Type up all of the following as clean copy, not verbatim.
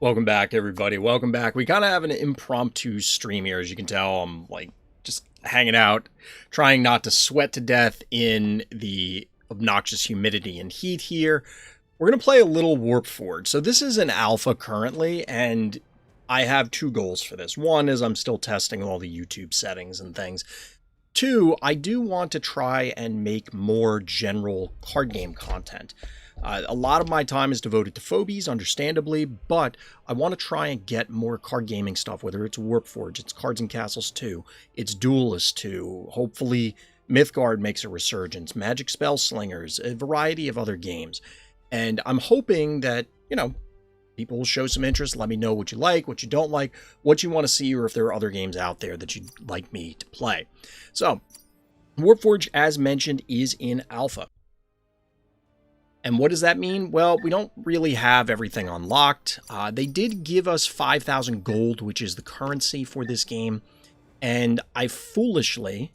Welcome back, everybody. Welcome back. We kind of have an impromptu stream here. As you can tell, I'm like just hanging out, trying not to sweat to death in the obnoxious humidity and heat here. We're going to play a little Warpforge. So this is an alpha currently, and I have two goals for this. One is I'm still testing all the YouTube settings and things. Two, I do want to try and make more general card game content. A lot of my time is devoted to Phobies, understandably, but I want to try and get more card gaming stuff, whether it's Warpforge, it's Cards and Castles 2, it's Duelist 2, hopefully Mythgard makes a resurgence, Magic Spell Slingers, a variety of other games. And I'm hoping that, people will show some interest, let me know what you like, what you don't like, what you want to see, or if there are other games out there that you'd like me to play. So, Warpforge, as mentioned, is in alpha. And what does that mean? Well, we don't really have everything unlocked. They did give us 5,000 gold, which is the currency for this game. And I foolishly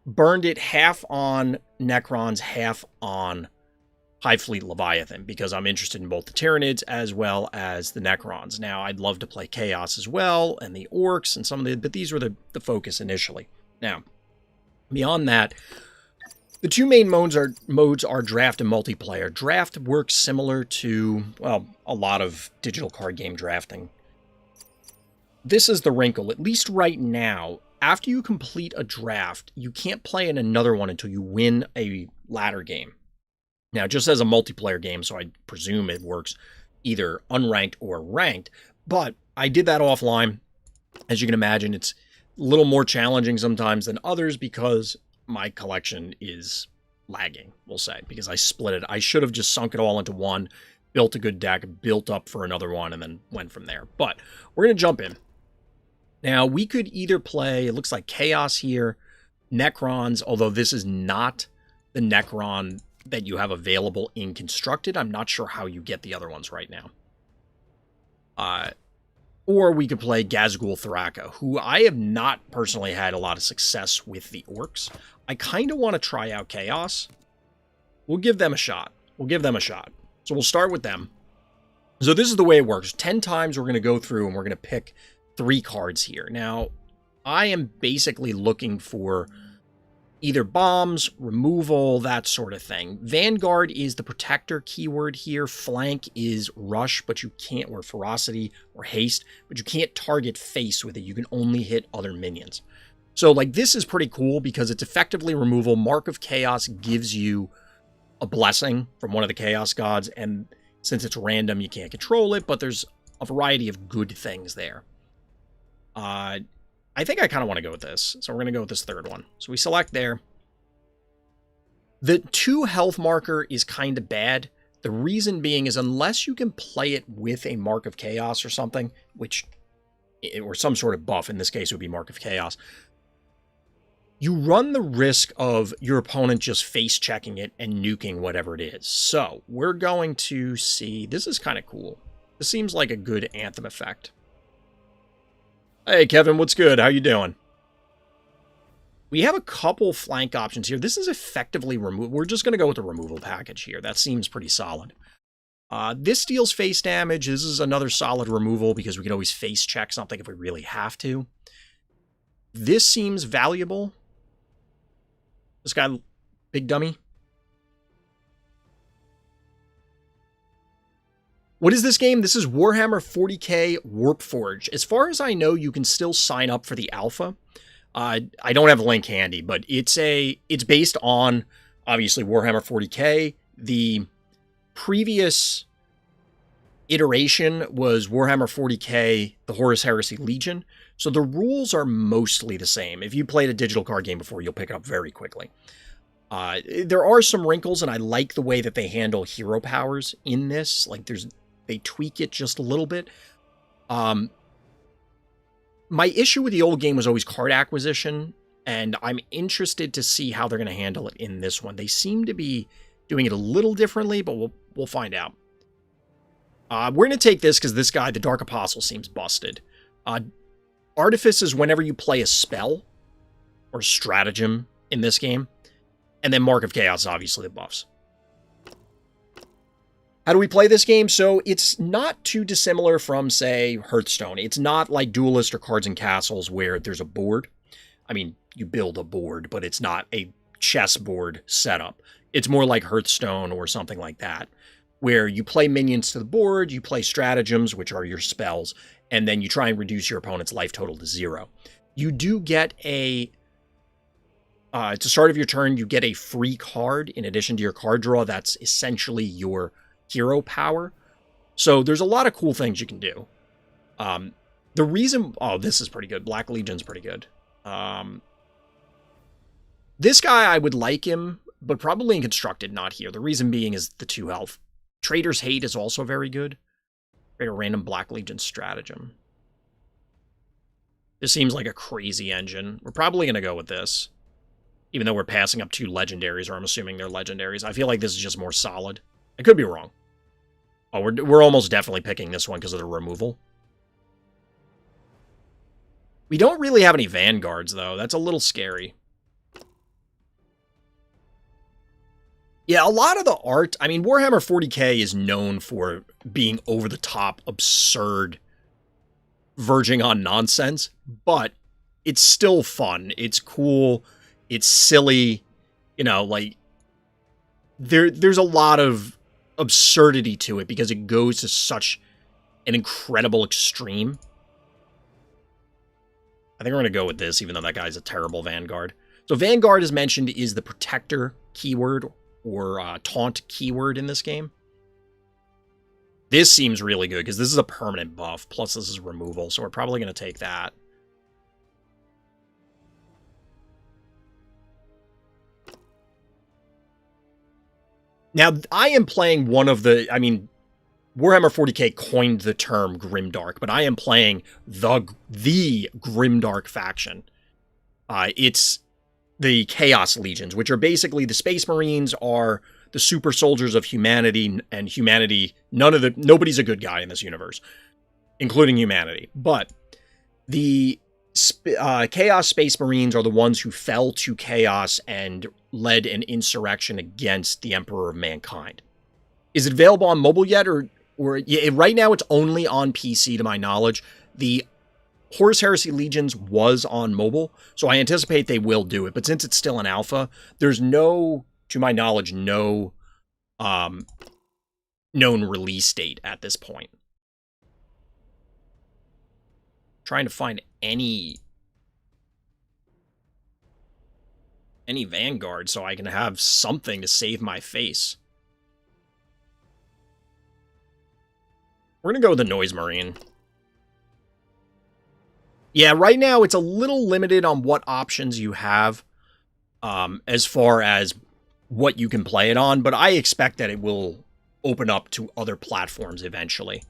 burned it half on Necrons, half on High Fleet Leviathan, because I'm interested in both the Tyranids as well as the Necrons. Now, I'd love to play Chaos as well, and the Orcs, and some of but these were the focus initially. Now, beyond that, the two main modes are draft and multiplayer. Draft works similar to, well, a lot of digital card game drafting. This is the wrinkle, at least right now. After you complete a draft, you can't play in another one until you win a ladder game. Now, just as a multiplayer game, so I presume it works either unranked or ranked, but I did that offline. As you can imagine, it's a little more challenging sometimes than others because my collection is lagging, we'll say, because I split it. I should have just sunk it all into one, built a good deck, built up for another one, and then went from there. But we're going to jump in. Now, we could either play, it looks like Chaos here, Necrons, although this is not the Necron that you have available in Constructed. I'm not sure how you get the other ones right now. Or we could play Gazgul Thraka, who I have not personally had a lot of success with the Orcs. I kind of want to try out Chaos. We'll give them a shot. So we'll start with them. So this is the way it works. 10 times we're going to go through and we're going to pick 3 cards here. Now, I am basically looking for either bombs, removal, that sort of thing. Vanguard is the protector keyword here. Flank is rush, but you can't, or ferocity, or haste, but you can't target face with it. You can only hit other minions. So, like, this is pretty cool because it's effectively removal. Mark of Chaos gives you a blessing from one of the Chaos gods, and since it's random, you can't control it, but there's a variety of good things there. I think I kind of want to go with this, so we're going to go with this third one. So we select there. The 2 health marker is kind of bad. The reason being is unless you can play it with a Mark of Chaos or something, or some sort of buff, in this case it would be Mark of Chaos, you run the risk of your opponent just face-checking it and nuking whatever it is. So we're going to see, this is kind of cool. This seems like a good Anthem effect. Hey, Kevin, what's good? How you doing? We have a couple flank options here. This is effectively removal. We're just going to go with the removal package here. That seems pretty solid. This deals face damage. This is another solid removal because we can always face check something if we really have to. This seems valuable. This guy, big dummy. What is this game? This is Warhammer 40k Warpforge. As far as I know, you can still sign up for the alpha. I don't have a link handy, but it's based on, obviously, Warhammer 40k. The previous iteration was Warhammer 40k, the Horus Heresy Legion. So the rules are mostly the same. If you played a digital card game before, you'll pick it up very quickly. There are some wrinkles, and I like the way that they handle hero powers in this. Like, they tweak it just a little bit. My issue with the old game was always card acquisition, and I'm interested to see how they're going to handle it in this one. They seem to be doing it a little differently, but we'll find out. We're going to take this because this guy, the Dark Apostle, seems busted. Artifice is whenever you play a spell or stratagem in this game, and then Mark of Chaos is obviously the buffs. How do we play this game? So it's not too dissimilar from, say, Hearthstone. It's not like Duelist or Cards and Castles where there's a board. I mean, you build a board, but it's not a chessboard setup. It's more like Hearthstone or something like that, where you play minions to the board, you play stratagems, which are your spells, and then you try and reduce your opponent's life total to 0. You do get at the start of your turn, you get a free card in addition to your card draw. That's essentially your hero power. So there's a lot of cool things you can do. The reason... Oh, this is pretty good. Black Legion's pretty good. This guy, I would like him, but probably in Constructed, not here. The reason being is the 2 health. Traitor's Hate is also very good. Create a random Black Legion stratagem. This seems like a crazy engine. We're probably going to go with this. Even though we're passing up 2 legendaries, or I'm assuming they're legendaries. I feel like this is just more solid. I could be wrong. Oh, we're almost definitely picking this one because of the removal. We don't really have any Vanguards, though. That's a little scary. Yeah, a lot of the art... I mean, Warhammer 40k is known for being over-the-top, absurd, verging on nonsense, but it's still fun. It's cool. It's silly. You know, like... There's a lot of absurdity to it because it goes to such an incredible extreme. I think we're going to go with this, even though that guy's a terrible Vanguard. So Vanguard, as mentioned, is the protector keyword or taunt keyword in this game. This seems really good because this is a permanent buff, plus this is removal, so we're probably going to take that. Now, I am playing one of the... I mean, Warhammer 40k coined the term Grimdark, but I am playing the Grimdark faction. It's the Chaos Legions, which are basically the Space Marines are the super soldiers of humanity, and humanity, nobody's a good guy in this universe, including humanity. But the Chaos Space Marines are the ones who fell to Chaos and led an insurrection against the Emperor of Mankind. Is it available on mobile yet, or yeah, right now it's only on PC to my knowledge. The Horus Heresy Legions was on mobile, so I anticipate they will do it. But since it's still in alpha, there's no, to my knowledge, no known release date at this point. Trying to find any Vanguard so I can have something to save my face. We're going to go with the Noise Marine. Yeah, right now it's a little limited on what options you have as far as what you can play it on, but I expect that it will open up to other platforms eventually.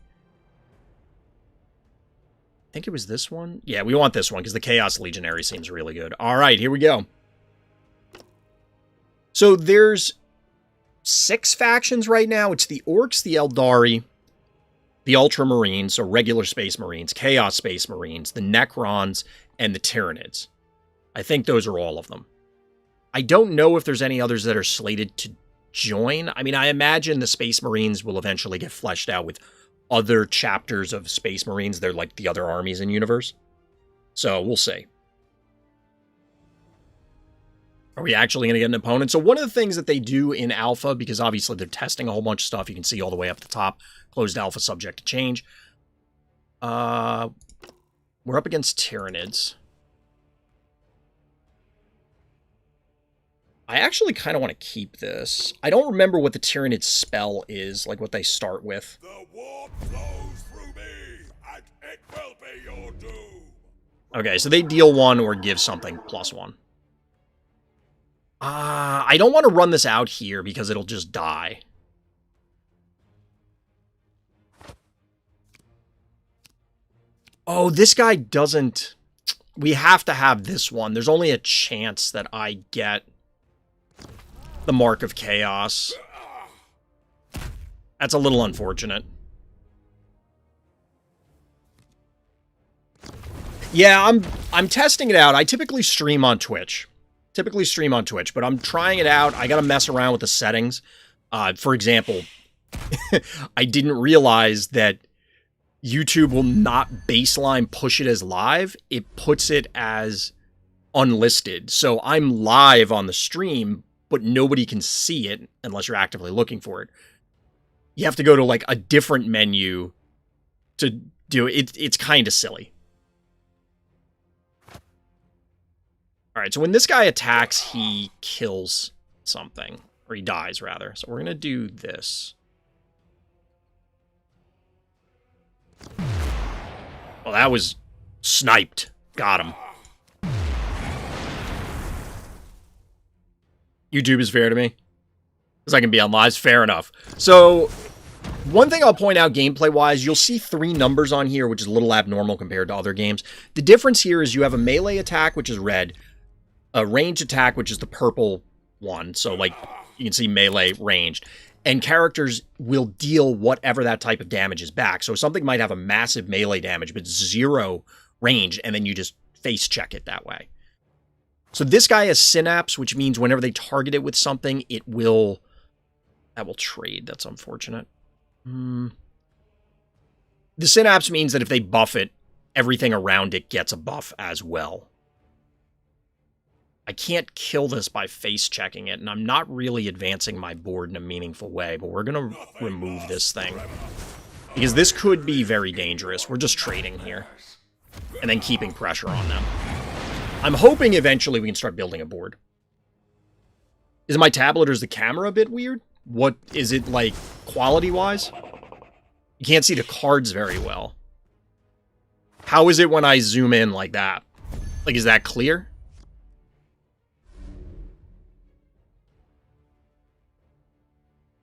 I think it was this one. Yeah, we want this one because the Chaos Legionary seems really good. All right, here we go. So there's 6 factions right now. It's the Orcs, the Eldari, the Ultramarines, so regular Space Marines, Chaos Space Marines, the Necrons, and the Tyranids. I think those are all of them. I don't know if there's any others that are slated to join. I mean, I imagine the Space Marines will eventually get fleshed out with other chapters of Space Marines. They're like the other armies in universe. So we'll see. Are we actually going to get an opponent? So one of the things that they do in alpha, because obviously they're testing a whole bunch of stuff, you can see all the way up the top, closed alpha subject to change. We're up against Tyranids. I actually kind of want to keep this. I don't remember what the Tyranid spell is, like what they start with. The warp flows through me, and it will be your doom. Okay, so they deal 1 or give something +1. I don't want to run this out here because it'll just die. Oh, this guy doesn't... We have to have this one. There's only a chance that I get the Mark of Chaos. That's a little unfortunate. Yeah, I'm testing it out. I typically stream on Twitch. But I'm trying it out. I gotta mess around with the settings. For example, I didn't realize that YouTube will not baseline push it as live. It puts it as unlisted. So I'm live on the stream, but nobody can see it unless you're actively looking for it. You have to go to like a different menu to do it. It's kind of silly. All right, so when this guy attacks, he kills something, or he dies rather. So we're gonna do this. Well, that was sniped. Got him. YouTube is fair to me. Because I can be on lives. Fair enough. So, one thing I'll point out gameplay-wise, you'll see 3 numbers on here, which is a little abnormal compared to other games. The difference here is you have a melee attack, which is red, a ranged attack, which is the purple one. So, like, you can see melee ranged. And characters will deal whatever that type of damage is back. So something might have a massive melee damage, but 0 range, and then you just face check it that way. So this guy has synapse, which means whenever they target it with something, it will... That will trade. That's unfortunate. The synapse means that if they buff it, everything around it gets a buff as well. I can't kill this by face checking it, and I'm not really advancing my board in a meaningful way, but we're going to remove this thing. Because this could be very dangerous. We're just trading here. And then keeping pressure on them. I'm hoping eventually we can start building a board. Is my tablet or is the camera a bit weird? What is it like quality-wise? You can't see the cards very well. How is it when I zoom in like that? Like, is that clear?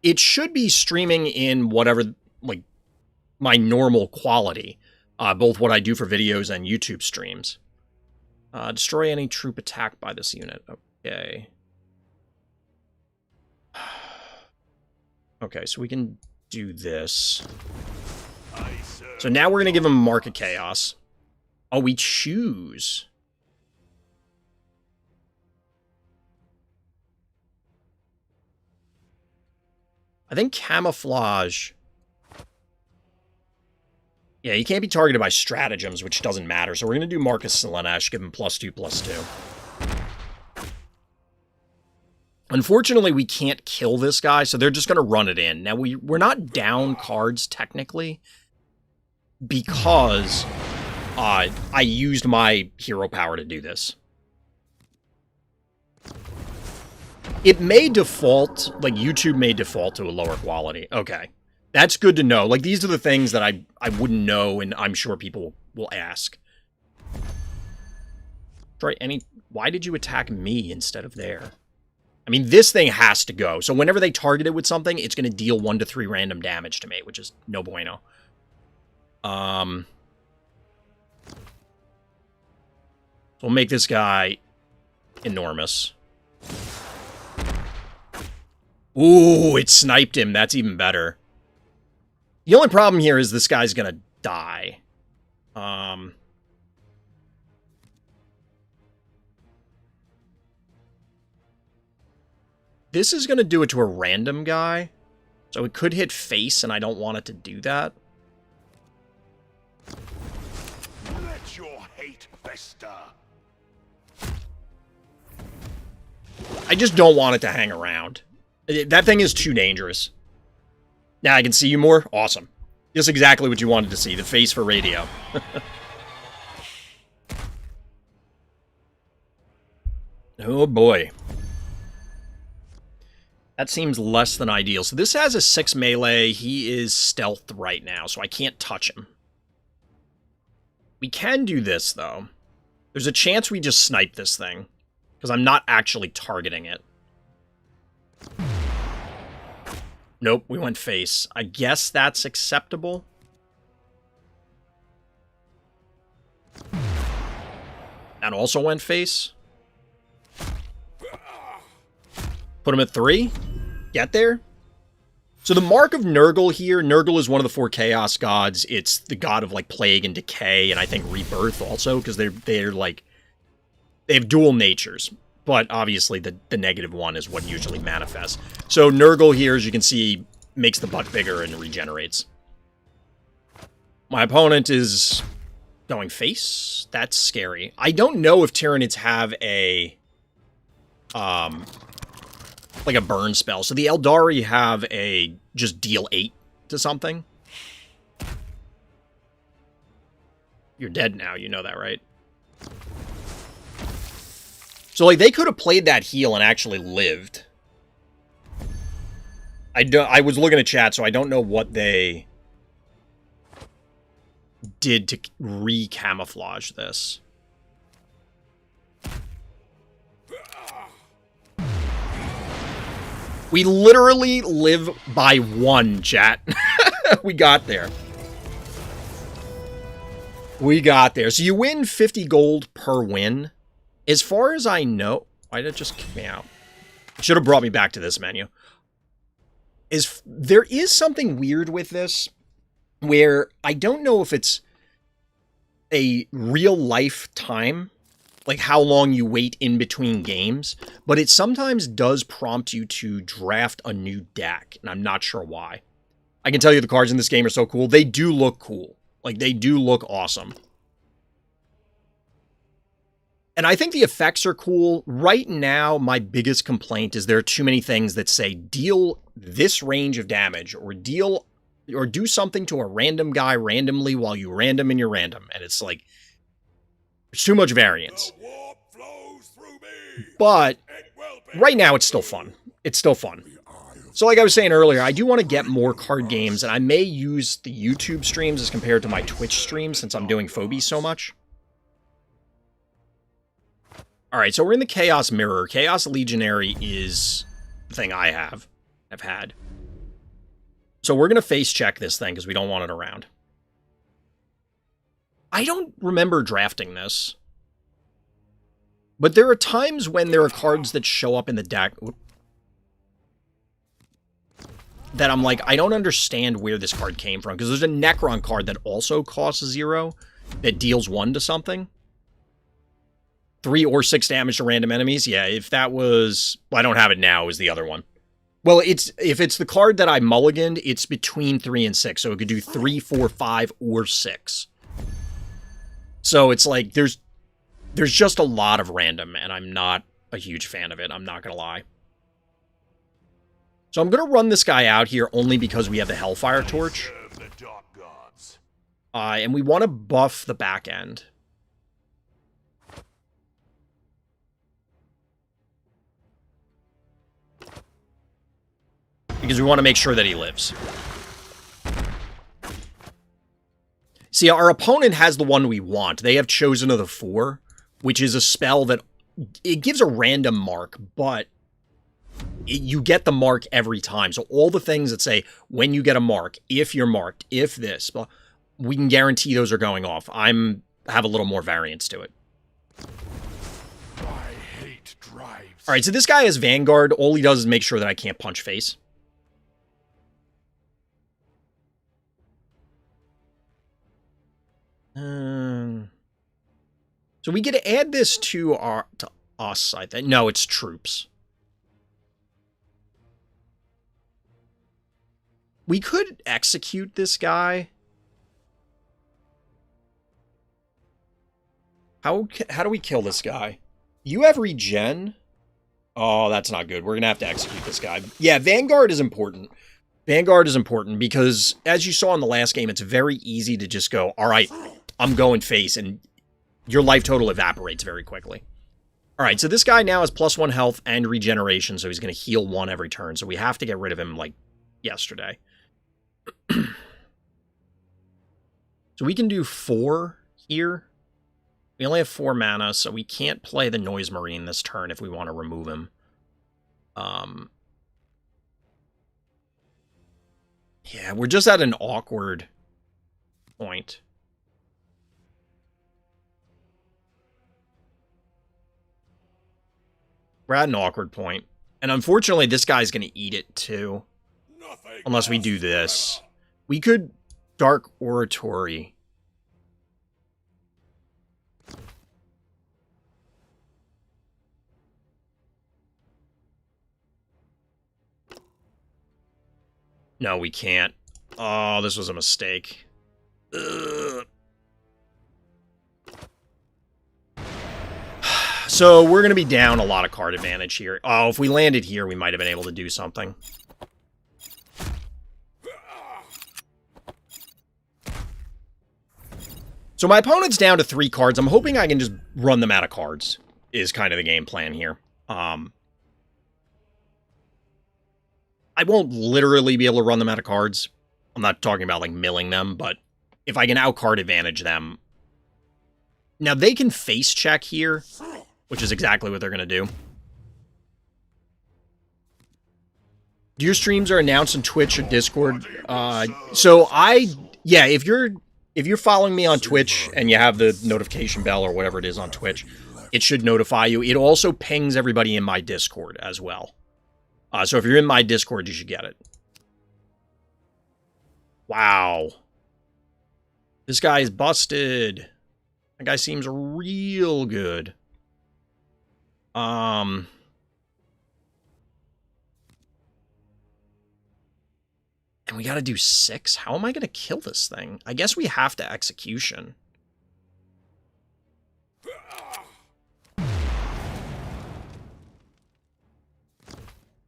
It should be streaming in whatever, like, my normal quality. Both what I do for videos and YouTube streams. Destroy any troop attacked by this unit. Okay. Okay, so we can do this. So now we're going to give him Mark of Chaos. Oh, we choose. I think Camouflage... Yeah, he can't be targeted by stratagems, which doesn't matter. So we're going to do Marcus Slanesh, give him +2/+2. Unfortunately, we can't kill this guy, so they're just going to run it in. Now, we're not down cards, technically, because I used my hero power to do this. It may default, like, YouTube may default to a lower quality. Okay. That's good to know. Like, these are the things that I wouldn't know, and I'm sure people will ask. Try any... Why did you attack me instead of there? I mean, this thing has to go. So whenever they target it with something, it's going to deal 1 to 3 random damage to me, which is no bueno. So we'll make this guy enormous. Ooh, it sniped him. That's even better. The only problem here is this guy's gonna die. This is gonna do it to a random guy. So it could hit face, and I don't want it to do that. Let your hate fester. I just don't want it to hang around. That thing is too dangerous. Now I can see you more? Awesome. Just exactly what you wanted to see. The face for radio. Oh boy. That seems less than ideal. So this has a 6 melee. He is stealthed right now, so I can't touch him. We can do this, though. There's a chance we just snipe this thing, because I'm not actually targeting it. Nope, we went face. I guess that's acceptable. That also went face. Put him at 3. Get there. So the Mark of Nurgle here, Nurgle is one of the 4 Chaos gods. It's the god of, like, plague and decay, and I think rebirth also, because they're like... They have dual natures. But obviously the negative one is what usually manifests. So Nurgle here, as you can see, makes the butt bigger and regenerates. My opponent is going face. That's scary. I don't know if Tyranids have a like a burn spell. So the Eldari have a just deal 8 to something. You're dead now, you know that, right? So like they could have played that heal and actually lived. I was looking at chat, so I don't know what they did to re-camouflage this. We literally live by 1, chat. We got there. We got there. So you win 50 gold per win. As far as I know... Why did it just kick me out? Should have brought me back to this menu. There is something weird with this, where I don't know if it's a real life time, like how long you wait in between games, but it sometimes does prompt you to draft a new deck, and I'm not sure why. I can tell you the cards in this game are so cool. They do look cool. Like, they do look awesome. And I think the effects are cool. Right now, my biggest complaint is there are too many things that say deal this range of damage or do something to a random guy randomly while you random in your random. And it's like, there's too much variance. The warp flows through me. But It will be right now, it's still fun. It's still fun. So like I was saying earlier, I do want to get more card games, and I may use the YouTube streams as compared to my Twitch streams since I'm doing Phobie so much. Alright, so we're in the Chaos Mirror. Chaos Legionary is the thing I've had. So we're going to face check this thing because we don't want it around. I don't remember drafting this. But there are times when there are cards that show up in the deck that I'm like, I don't understand where this card came from. Because there's a Necron card that also costs 0 that deals 1 to something. 3 or 6 damage to random enemies. Yeah, if that was... Well, I don't have it now, is the other one. Well, if it's the card that I mulliganed, it's between 3 and 6. So it could do 3, 4, 5, or 6. So it's like, there's just a lot of random, and I'm not a huge fan of it. I'm not going to lie. So I'm going to run this guy out here only because we have the Hellfire Torch. And we want to buff the back end. Because we want to make sure that he lives. See, our opponent has the one we want. They have Chosen of the Four, which is a spell that... It gives a random mark, but you get the mark every time. So all the things that say, when you get a mark, if you're marked, if this, we can guarantee those are going off. Have a little more variance to it. I hate drives. Alright, so this guy has Vanguard. All he does is make sure that I can't punch face. So we get to add this to us, I think. No, it's troops. We could execute this guy. How do we kill this guy? You have regen? Oh, that's not good. We're going to have to execute this guy. Yeah, Vanguard is important. Vanguard is important because, as you saw in the last game, it's very easy to just go, all right, I'm going face, and your life total evaporates very quickly. All right, so this guy now has +1 health and regeneration, so he's going to heal 1 every turn, so we have to get rid of him, like, yesterday. So we can do 4 here. We only have 4 mana, so we can't play the Noise Marine this turn if we want to remove him. Yeah, we're just at an awkward point. We're at an awkward point. And unfortunately, this guy's going to eat it too. Nothing Unless we do this. We could Dark Oratory. No, we can't. Oh, this was a mistake. Ugh. So we're going to be down a lot of card advantage here. Oh, if we landed here, we might have been able to do something. So my opponent's down to 3 cards. I'm hoping I can just run them out of cards, is kind of the game plan here. I won't literally be able to run them out of cards. I'm not talking about, like, milling them, but if I can out-card advantage them... Now, they can face check here, which is exactly what they're going to do. Your streams are announced on Twitch or Discord. Yeah, if you're following me on Twitch and you have the notification bell or whatever it is on Twitch, it should notify you. It also pings everybody in my Discord as well. So if you're in my Discord, you should get it. Wow. This guy is busted. That guy seems real good. And we gotta do 6? How am I gonna kill this thing? I guess we have to execution.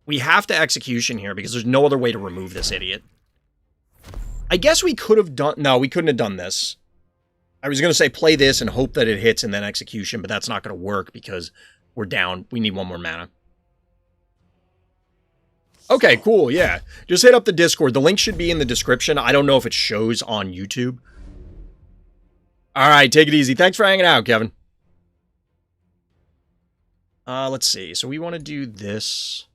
We have to execution here because there's no other way to remove this idiot. I guess we could have done... No, we couldn't have done this. I was going to say play this and hope that it hits and then execution, but that's not going to work because we're down. We need 1 more mana. Okay, cool, yeah. Just hit up the Discord. The link should be in the description. I don't know if it shows on YouTube. Alright, take it easy. Thanks for hanging out, Kevin. Let's see. So we want to do this...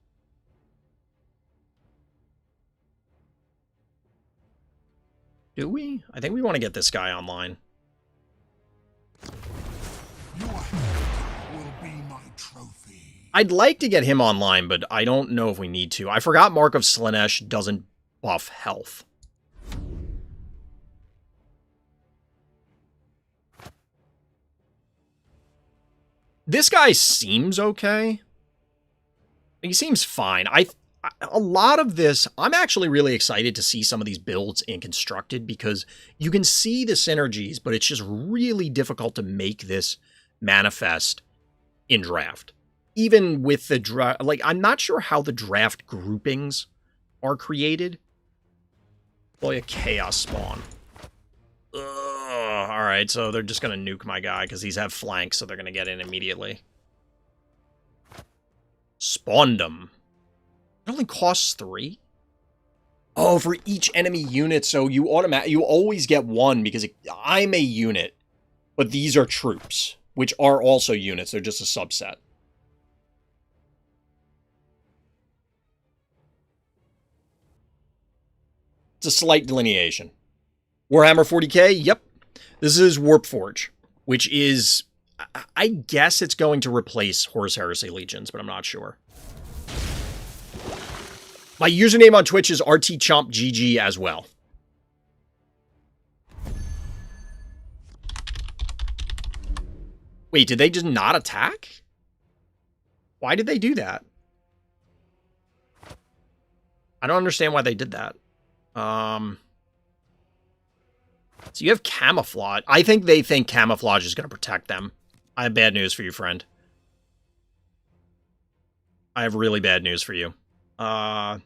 Do we? I think we want to get this guy online. Your head will be my trophy. I'd like to get him online, but I don't know if we need to. I forgot Mark of Slaanesh doesn't buff health. This guy seems okay. He seems fine. A lot of this, I'm actually really excited to see some of these builds in Constructed because you can see the synergies, but it's just really difficult to make this manifest in Draft. Even with the draft, like, I'm not sure how the draft groupings are created. Boy, a Chaos Spawn. Ugh, alright, so they're just going to nuke my guy because he's have flanks, so they're going to get in immediately. Spawned him. It only costs 3? Oh, for each enemy unit, so you always get 1 because I'm a unit, but these are troops, which are also units. They're just a subset. It's a slight delineation. Warhammer 40k? Yep. This is Warpforge, which is... I guess it's going to replace Horus Heresy Legions, but I'm not sure. My username on Twitch is RTChompGG as well. Wait, did they just not attack? Why did they do that? I don't understand why they did that. So you have Camouflage. I think they think Camouflage is going to protect them. I have bad news for you, friend. I have really bad news for you. I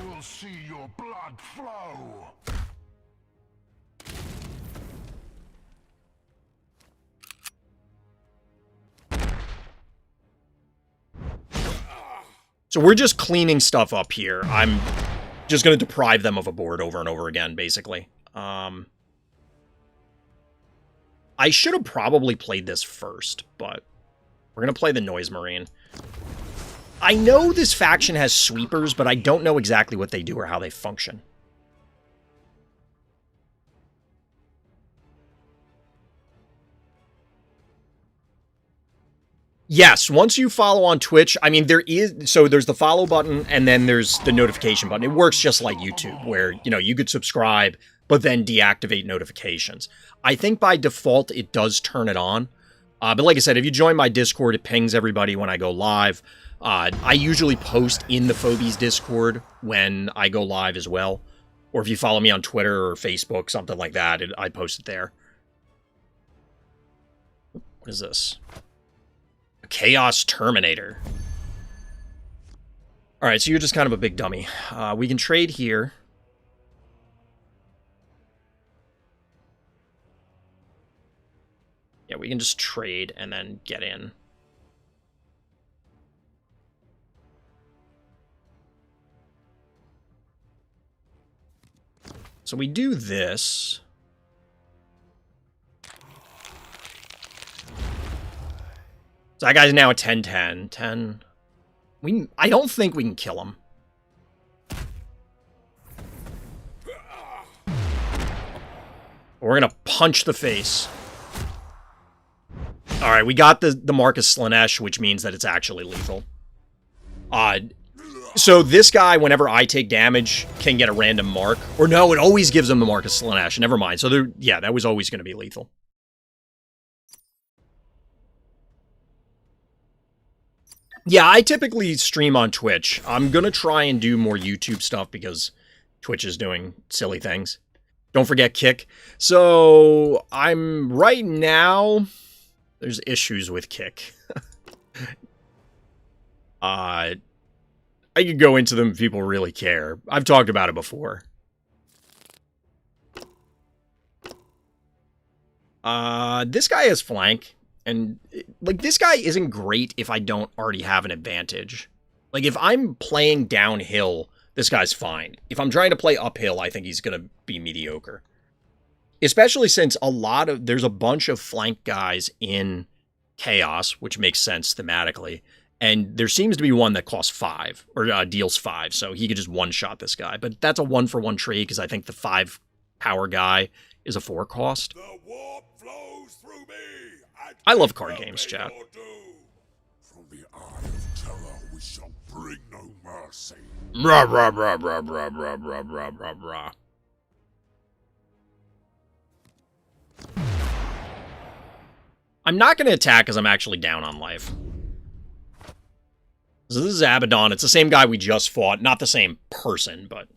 will see your blood flow. So we're just cleaning stuff up here. I'm just going to deprive them of a board over and over again, basically. I should have probably played this first, but we're going to play the Noise Marine. I know this faction has sweepers, but I don't know exactly what they do or how they function. Yes, once you follow on Twitch, I mean, there's the follow button, and then there's the notification button. It works just like YouTube, where, you know, you could subscribe, but then deactivate notifications. I think by default, it does turn it on. But like I said, if you join my Discord, it pings everybody when I go live. I usually post in the Phobies Discord when I go live as well. Or if you follow me on Twitter or Facebook, something like that, I post it there. What is this? A Chaos Terminator. Alright, so you're just kind of a big dummy. We can trade here. Yeah, we can just trade and then get in. So we do this. So that guy's now a 10-10. 10. I don't think we can kill him. We're gonna punch the face. Alright, we got the Marcus Slanesh, which means that it's actually lethal. So this guy, whenever I take damage, can get a random mark. Or no, it always gives him the Marcus Slanesh. Never mind. So yeah, that was always going to be lethal. Yeah, I typically stream on Twitch. I'm going to try and do more YouTube stuff because Twitch is doing silly things. Don't forget Kick. So I'm right now... There's issues with Kick. I could go into them if people really care. I've talked about it before. This guy has flank. And, like, this guy isn't great if I don't already have an advantage. Like, if I'm playing downhill, this guy's fine. If I'm trying to play uphill, I think he's going to be mediocre. Especially since there's a bunch of flank guys in Chaos, which makes sense thematically. And there seems to be one that costs 5, or deals 5, so he could just one-shot this guy. But that's a 1-for-1 trade, because I think the 5 power guy is a 4 cost. The warp flows through me. I love card games, chat. From the eye of terror, we shall bring no mercy. Rah, rah, rah, rah, rah, rah, rah, rah, rah, rah. I'm not going to attack because I'm actually down on life. So this is Abaddon. It's the same guy we just fought. Not the same person, but...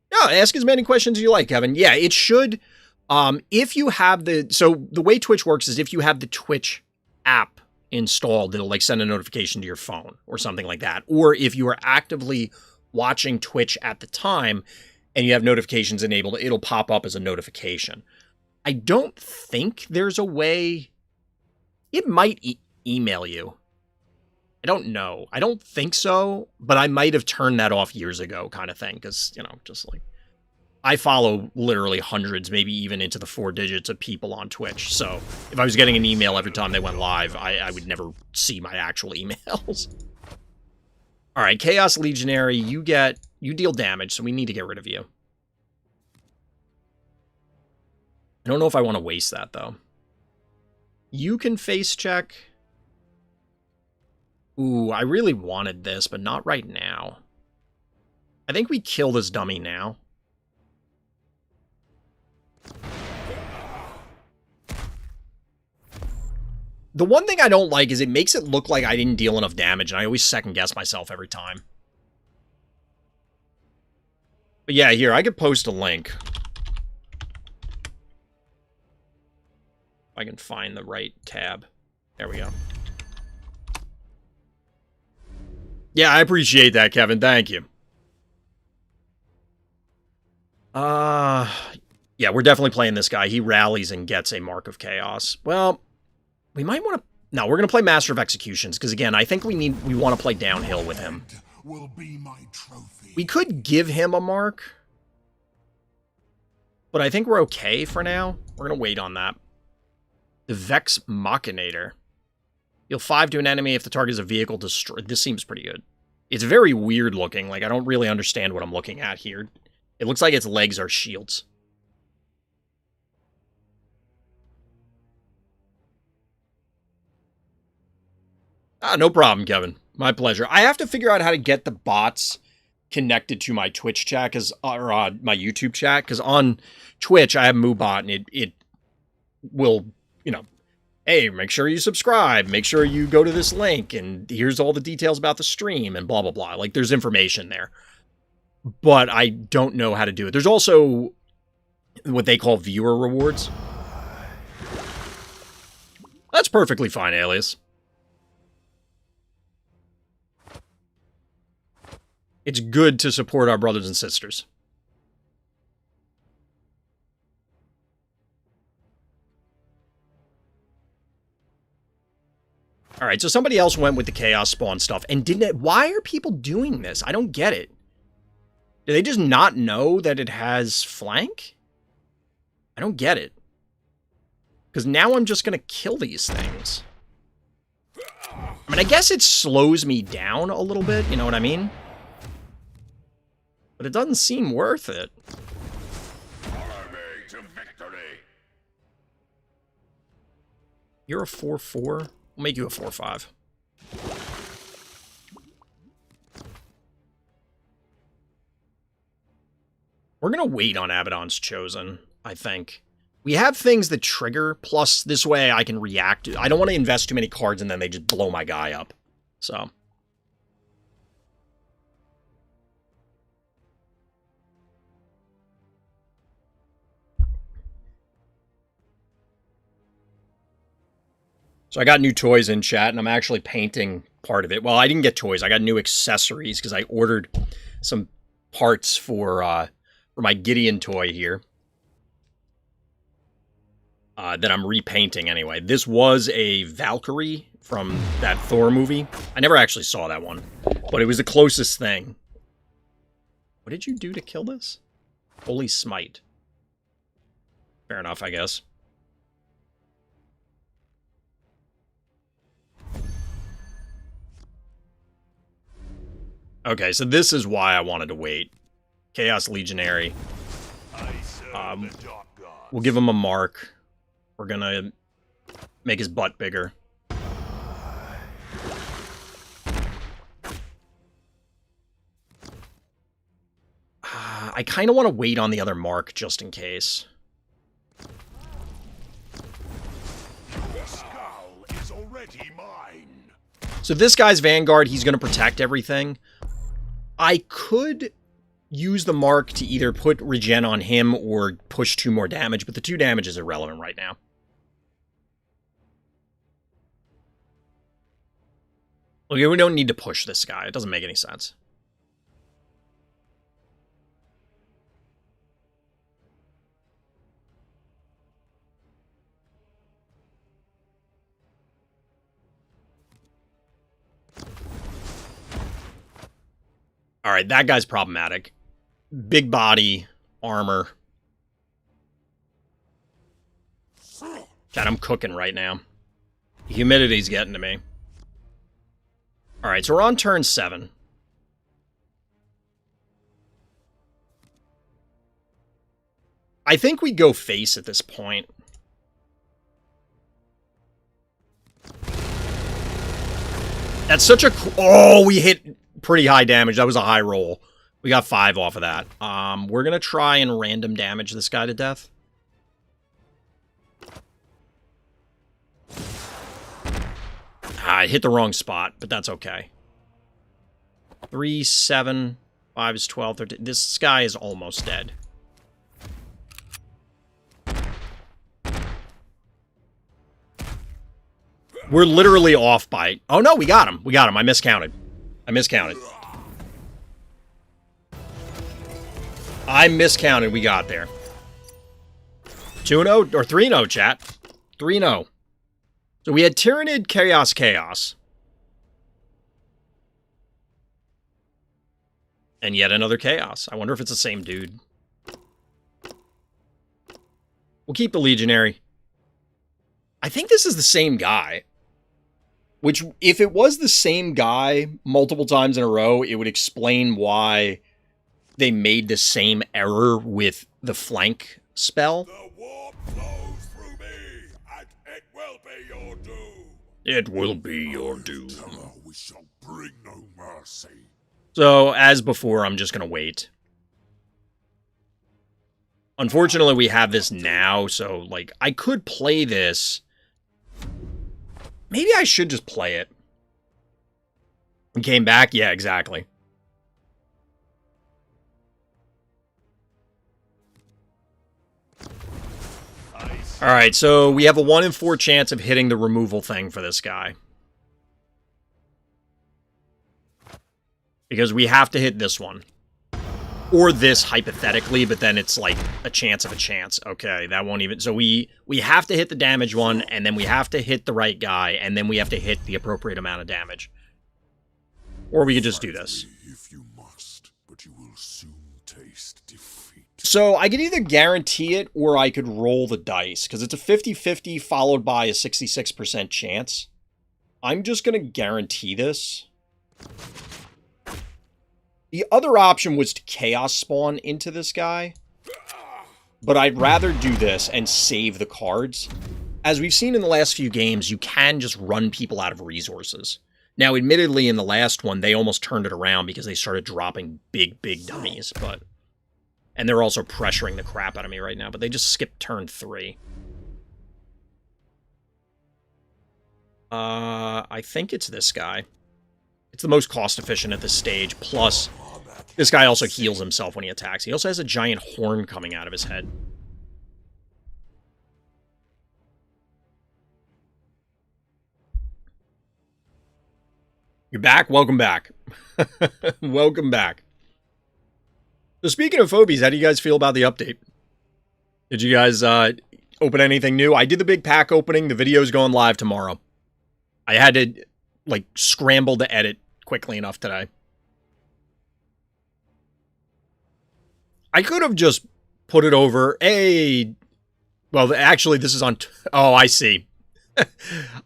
Yeah, ask as many questions as you like, Kevin. Yeah, it should... if you have the... So the way Twitch works is if you have the Twitch app installed, it'll like send a notification to your phone or something like that. Or if you are actively watching Twitch at the time and you have notifications enabled, it'll pop up as a notification. I don't think there's a way... It might email you. I don't know. I don't think so, but I might have turned that off years ago kind of thing, because, you know, just like... I follow literally hundreds, maybe even into the 4 digits of people on Twitch, so if I was getting an email every time they went live, I would never see my actual emails. Alright, Chaos Legionary, you deal damage, so we need to get rid of you. I don't know if I want to waste that, though. You can face check. Ooh, I really wanted this, but not right now. I think we kill this dummy now. The one thing I don't like is it makes it look like I didn't deal enough damage, and I always second-guess myself every time. But yeah, here, I could post a link. If I can find the right tab. There we go. Yeah, I appreciate that, Kevin. Thank you. Yeah, we're definitely playing this guy. He rallies and gets a Mark of Chaos. Well, we might want to... No, we're going to play Master of Executions, because again, I think we want to play downhill with him. Will be my trophy. We could give him a mark, but I think we're okay for now. We're going to wait on that. The Vex Machinator. Deal 5 to an enemy if the target is a vehicle destroyed. This seems pretty good. It's very weird looking. Like, I don't really understand what I'm looking at here. It looks like its legs are shields. No problem, Kevin. My pleasure. I have to figure out how to get the bots connected to my Twitch chat, or my YouTube chat, because on Twitch I have MooBot, and will, you know, hey, make sure you subscribe, make sure you go to this link, and here's all the details about the stream, and blah, blah, blah. Like, there's information there. But I don't know how to do it. There's also what they call viewer rewards. That's perfectly fine, Alias. It's good to support our brothers and sisters. All right, so somebody else went with the Chaos Spawn stuff and didn't... Why are people doing this? I don't get it. Do they just not know that it has flank? I don't get it. Because now I'm just going to kill these things. I mean, I guess it slows me down a little bit, you know what I mean? But it doesn't seem worth it. Follow me to victory. You're a 4-4? We'll make you a 4-5. We're going to wait on Abaddon's Chosen, I think. We have things that trigger, plus this way I can react. I don't want to invest too many cards and then they just blow my guy up. So I got new toys in chat, and I'm actually painting part of it. Well, I didn't get toys. I got new accessories because I ordered some parts for my Gideon toy here that I'm repainting anyway. This was a Valkyrie from that Thor movie. I never actually saw that one, but it was the closest thing. What did you do to kill this? Holy Smite. Fair enough, I guess. Okay, so this is why I wanted to wait. Chaos Legionary. We'll give him a mark. We're gonna make his butt bigger. I kind of want to wait on the other mark just in case. The skull is already mine. So this guy's Vanguard, he's going to protect everything. I could use the mark to either put regen on him or push 2 more damage, but the 2 damage is irrelevant right now. Okay, we don't need to push this guy. It doesn't make any sense. All right, that guy's problematic. Big body, armor. God, I'm cooking right now. The humidity's getting to me. All right, so we're on turn 7. I think we go face at this point. That's such a... Oh, we hit pretty high damage. That was a high roll. We got 5 off of that. We're going to try and random damage this guy to death. I hit the wrong spot, but that's okay. 3, 7, 5 is 12, 13. This guy is almost dead. We're literally off by... Oh, no, we got him. We got him. I miscounted. I miscounted. We got there. 2-0 or 3-0, chat. 3-0. So we had Tyrannid, Chaos. And yet another Chaos. I wonder if it's the same dude. We'll keep the Legionary. I think this is the same guy. Which, if it was the same guy multiple times in a row, it would explain why they made the same error with the flank spell. The warp flows through me, and it will be your doom. It will be your doom. Tomorrow we shall bring no mercy. So, as before, I'm just going to wait. Unfortunately, we have this now, so, like, I could play this. Maybe I should just play it. And came back? Yeah, exactly. Alright, so we have a 1 in 4 chance of hitting the removal thing for this guy. Because we have to hit this one. Or this, hypothetically, but then it's like a chance of a chance. Okay, that won't even... So we have to hit the damage one, and then we have to hit the right guy, and then we have to hit the appropriate amount of damage. Or we could just do this. If you must, but you will soon taste defeat. So I could either guarantee it, or I could roll the dice, because it's a 50-50 followed by a 66% chance. I'm just going to guarantee this. The other option was to chaos spawn into this guy, but I'd rather do this and save the cards. As we've seen in the last few games, you can just run people out of resources. Now, admittedly, in the last one, they almost turned it around because they started dropping big dummies, but... And they're also pressuring the crap out of me right now, but they just skipped turn 3. I think it's this guy. It's the most cost-efficient at this stage, plus this guy also heals himself when he attacks. He also has a giant horn coming out of his head. You're back? Welcome back. Welcome back. So speaking of phobies, how do you guys feel about the update? Did you guys open anything new? I did the big pack opening. The video's going live tomorrow. I had to, like, scramble to edit quickly enough today. I could have just put it over, hey, well, actually, this is on, oh, I see.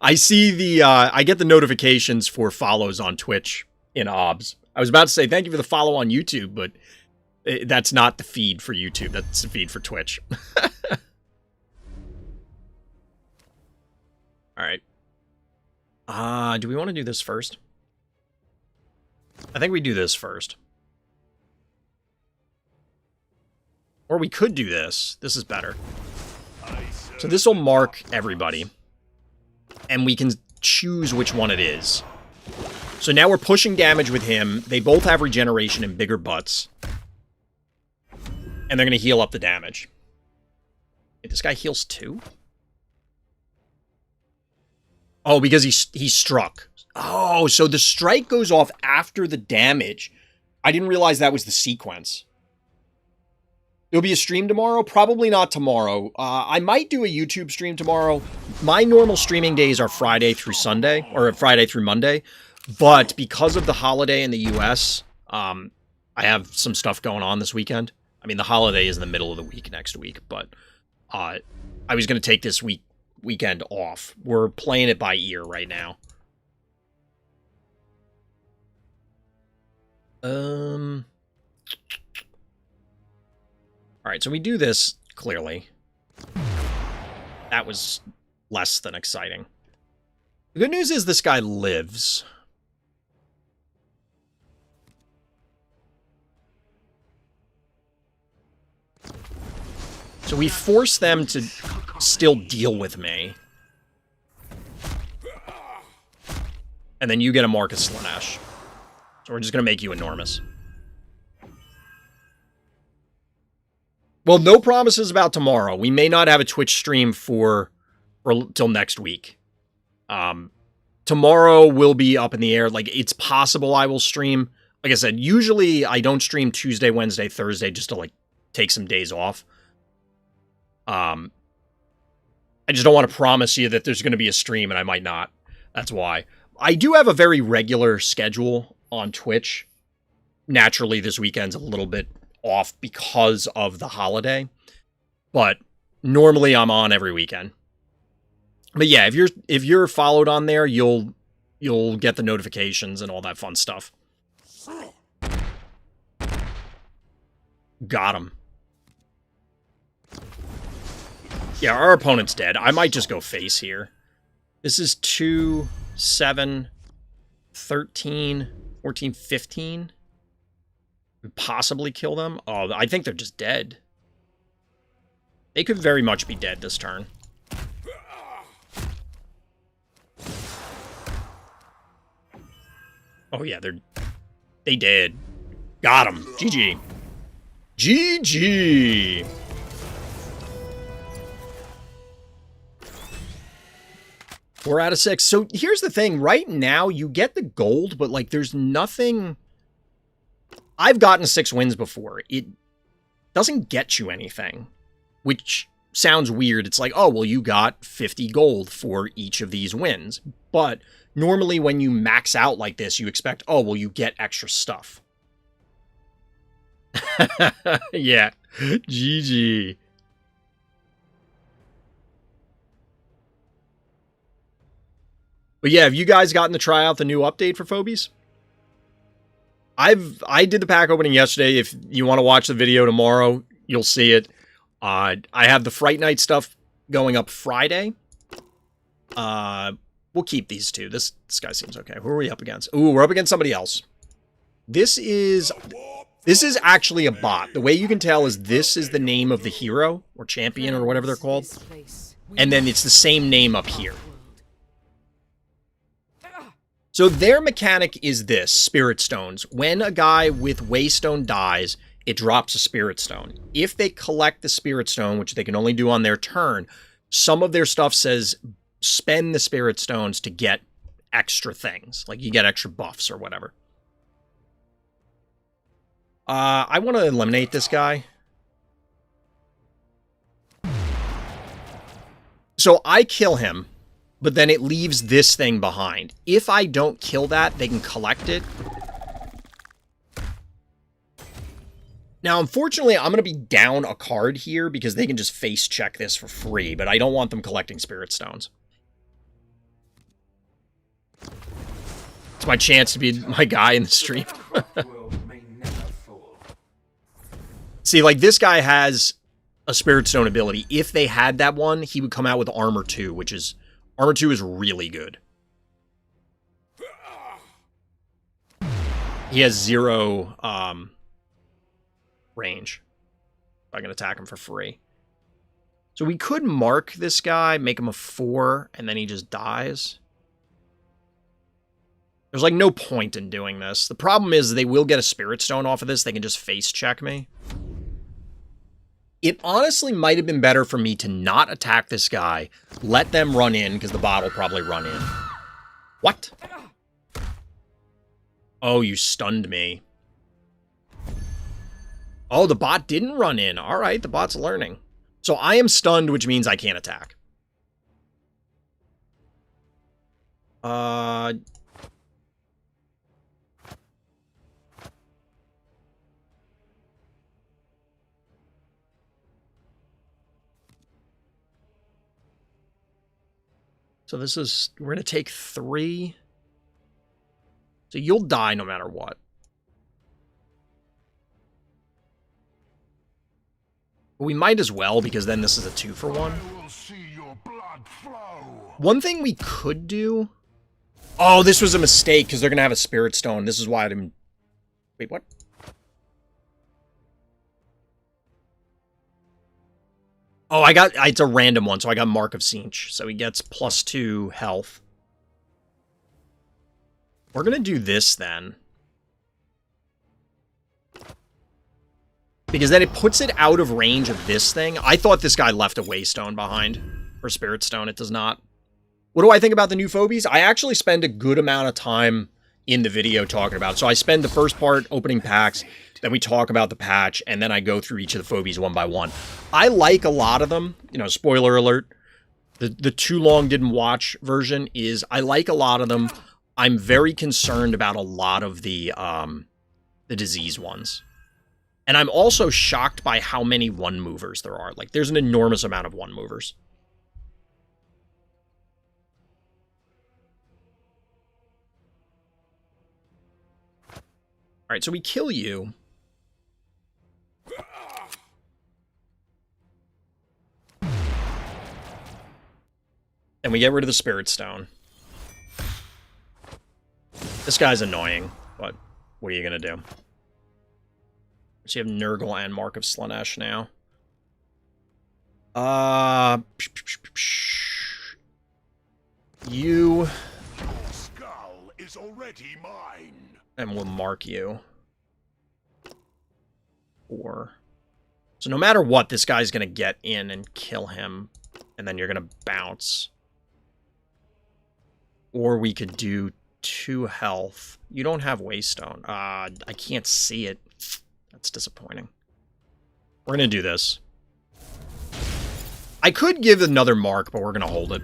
I see the, I get the notifications for follows on Twitch in OBS. I was about to say, thank you for the follow on YouTube, but that's not the feed for YouTube. That's the feed for Twitch. All right. Do we want to do this first? I think we do this first. Or we could do this. This is better. So this will mark everybody. And we can choose which one it is. So now we're pushing damage with him. They both have regeneration and bigger butts. And they're going to heal up the damage. Wait, this guy heals too? Oh, because he struck. Oh, so the strike goes off after the damage. I didn't realize that was the sequence. There'll be a stream tomorrow? Probably not tomorrow. I might do a YouTube stream tomorrow. My normal streaming days are Friday through Sunday, or Friday through Monday. But because of the holiday in the US, I have some stuff going on this weekend. I mean, the holiday is in the middle of the week next week, but I was going to take this weekend off. We're playing it by ear right now. Alright, so we do this, clearly. That was less than exciting. The good news is this guy lives. So we force them to still deal with me. And then you get a Marcus Slanesh. So we're just going to make you enormous. Well, no promises about tomorrow. We may not have a Twitch stream for till next week. Tomorrow will be up in the air. Like, it's possible I will stream. Like I said, usually I don't stream Tuesday, Wednesday, Thursday just to, like, take some days off. I just don't want to promise you that there's going to be a stream, and I might not. That's why. I do have a very regular schedule on Twitch. Naturally, this weekend's a little bit off because of the holiday, but normally I'm on every weekend. But yeah, if you're followed on there, you'll get the notifications and all that fun stuff. Got him. Yeah, our opponent's dead. I might just go face here. This is 2, 7, 13, 14, 15. Possibly kill them. Oh, I think they're just dead. They could very much be dead this turn. Oh yeah, they did. Got him. GG. GG. Four out of 6. So here's the thing. Right now, you get the gold, but like there's nothing... I've gotten 6 wins before. It doesn't get you anything, which sounds weird. It's like, oh, well, you got 50 gold for each of these wins. But normally when you max out like this, you expect, oh, well, you get extra stuff. Yeah. GG. But yeah, have you guys gotten to try out the new update for Phobies? I did the pack opening yesterday. If you want to watch the video tomorrow, you'll see it. I have the Fright Night stuff going up Friday. We'll keep these two. This guy seems okay. Who are we up against? Ooh, we're up against somebody else. This is actually a bot. The way you can tell is this is the name of the hero or champion or whatever they're called. And then it's the same name up here. So their mechanic is this, Spirit Stones. When a guy with Waystone dies, it drops a Spirit Stone. If they collect the Spirit Stone, which they can only do on their turn, some of their stuff says spend the Spirit Stones to get extra things. Like you get extra buffs or whatever. I want to eliminate this guy. So I kill him. But then it leaves this thing behind. If I don't kill that, they can collect it. Now, unfortunately, I'm going to be down a card here because they can just face check this for free, but I don't want them collecting Spirit Stones. It's my chance to be my guy in the stream. See, like, this guy has a Spirit Stone ability. If they had that one, he would come out with Armor 2, which is... Armor 2 is really good. He has 0 range. I can attack him for free. So we could mark this guy, make him a 4, and then he just dies. There's like no point in doing this. The problem is they will get a Spirit Stone off of this. They can just face check me. It honestly might have been better for me to not attack this guy, let them run in, because the bot will probably run in. What? Oh, you stunned me. Oh, the bot didn't run in. All right, the bot's learning. So I am stunned, which means I can't attack. So this is, we're going to take 3. So you'll die no matter what. But we might as well, because then this is a 2-for-1. One thing we could do... Oh, this was a mistake, because they're going to have a Spirit Stone. This is why I didn't... Wait, what? Oh, it's a random one, so I got Mark of Sinch. So he gets +2 health. We're going to do this then. Because then it puts it out of range of this thing. I thought this guy left a Waystone behind. Or Spirit Stone, it does not. What do I think about the new phobies? I actually spend a good amount of time in the video talking about it. So I spend the first part opening packs, then we talk about the patch, and then I go through each of the phobies one by one. I like a lot of them. You know, spoiler alert. The too long didn't watch version is, I like a lot of them. I'm very concerned about a lot of the disease ones. And I'm also shocked by how many one-movers there are. Like, there's an enormous amount of one-movers. All right, so we kill you. And we get rid of the Spirit Stone. This guy's annoying, but what are you going to do? So you have Nurgle and Mark of Slaanesh now. You... Your skull is already mine. And we'll mark you. 4. So no matter what, this guy's going to get in and kill him. And then you're going to bounce. Or we could do 2 health. You don't have Waystone. I can't see it. That's disappointing. We're going to do this. I could give another mark, but we're going to hold it.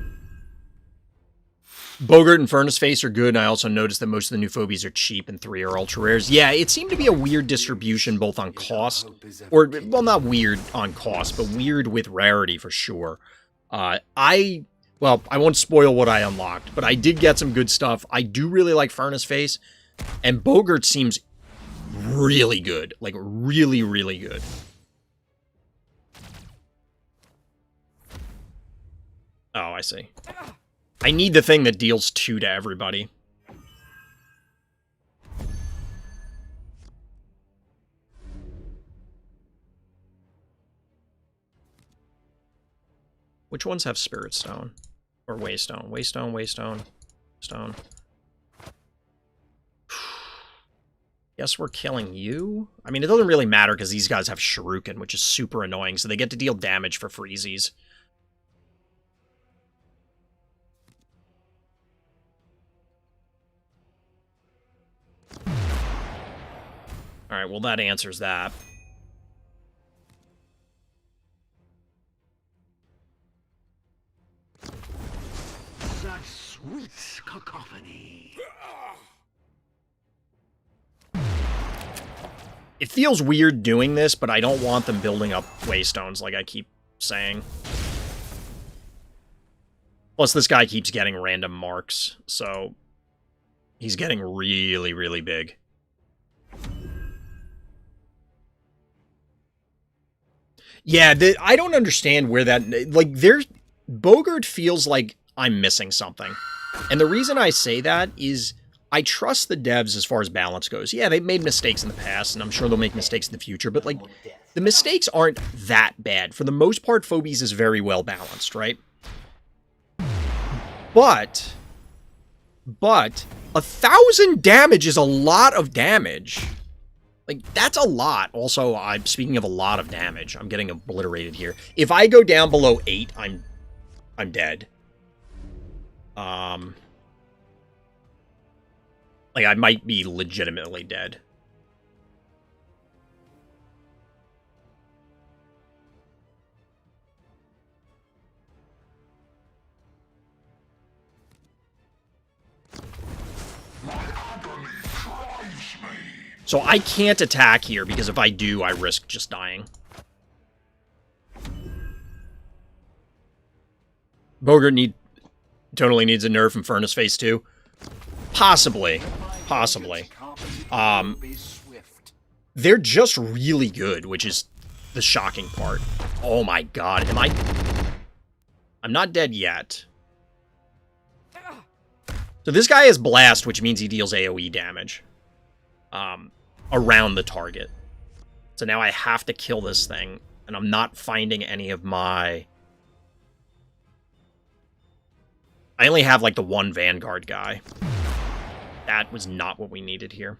Bogart and Furnace Face are good, and I also noticed that most of the new phobies are cheap and 3 are ultra rares. Yeah, it seemed to be a weird distribution both on cost, or, well, not weird on cost, but weird with rarity for sure. Well, I won't spoil what I unlocked, but I did get some good stuff. I do really like Furnace Face, and Bogart seems really good. Like, really, really good. Oh, I see. I need the thing that deals 2 to everybody. Which ones have Spirit Stone? Or Waystone? Waystone, Waystone, Stone. Guess we're killing you? I mean, it doesn't really matter because these guys have Shuriken, which is super annoying, so they get to deal damage for freezies. Alright, well that answers that. That sweet cacophony. It feels weird doing this, but I don't want them building up Waystones like I keep saying. Plus, this guy keeps getting random marks, so he's getting really, really big. Yeah, I don't understand where that... Like, Bogart feels like I'm missing something. And the reason I say that is I trust the devs as far as balance goes. Yeah, they've made mistakes in the past, and I'm sure they'll make mistakes in the future, but, like, the mistakes aren't that bad. For the most part, Phobies is very well balanced, right? But 1,000 damage is a lot of damage. Like, that's a lot. Also, speaking of a lot of damage, I'm getting obliterated here. If I go down below 8, I'm dead. Like, I might be legitimately dead. So I can't attack here, because if I do, I risk just dying. Bogart totally needs a nerf from Furnace Face too. Possibly. Possibly. They're just really good, which is the shocking part. Oh my god, I'm not dead yet. So this guy has Blast, which means he deals AoE damage. Around the target. So now I have to kill this thing, and I'm not finding any of my... I only have, like, the one Vanguard guy. That was not what we needed here.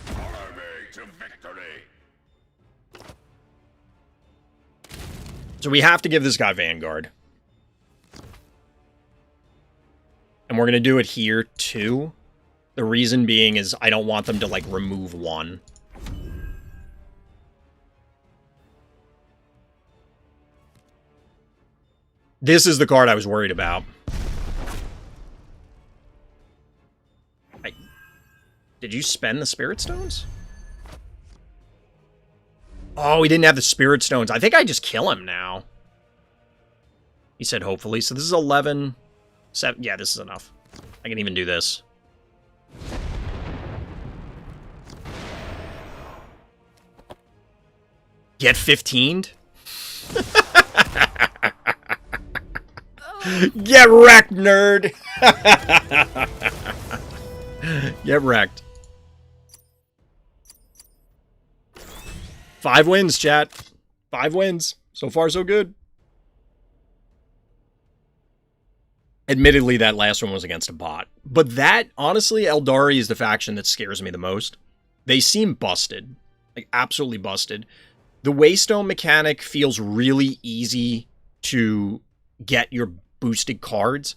Follow me to victory. So we have to give this guy Vanguard. And we're going to do it here, too. The reason being is I don't want them to, like, remove one. This is the card I was worried about. Did you spend the Spirit Stones? Oh, he didn't have the Spirit Stones. I think I just kill him now. He said hopefully. So this is 11... 7. Yeah, this is enough. I can even do this. Get 15'd? Get wrecked, nerd! Get wrecked. 5 wins, chat. 5 wins. So far, so good. Admittedly, that last one was against a bot. But that, honestly, Eldari is the faction that scares me the most. They seem busted. Like, absolutely busted. The Waystone mechanic feels really easy to get your boosted cards.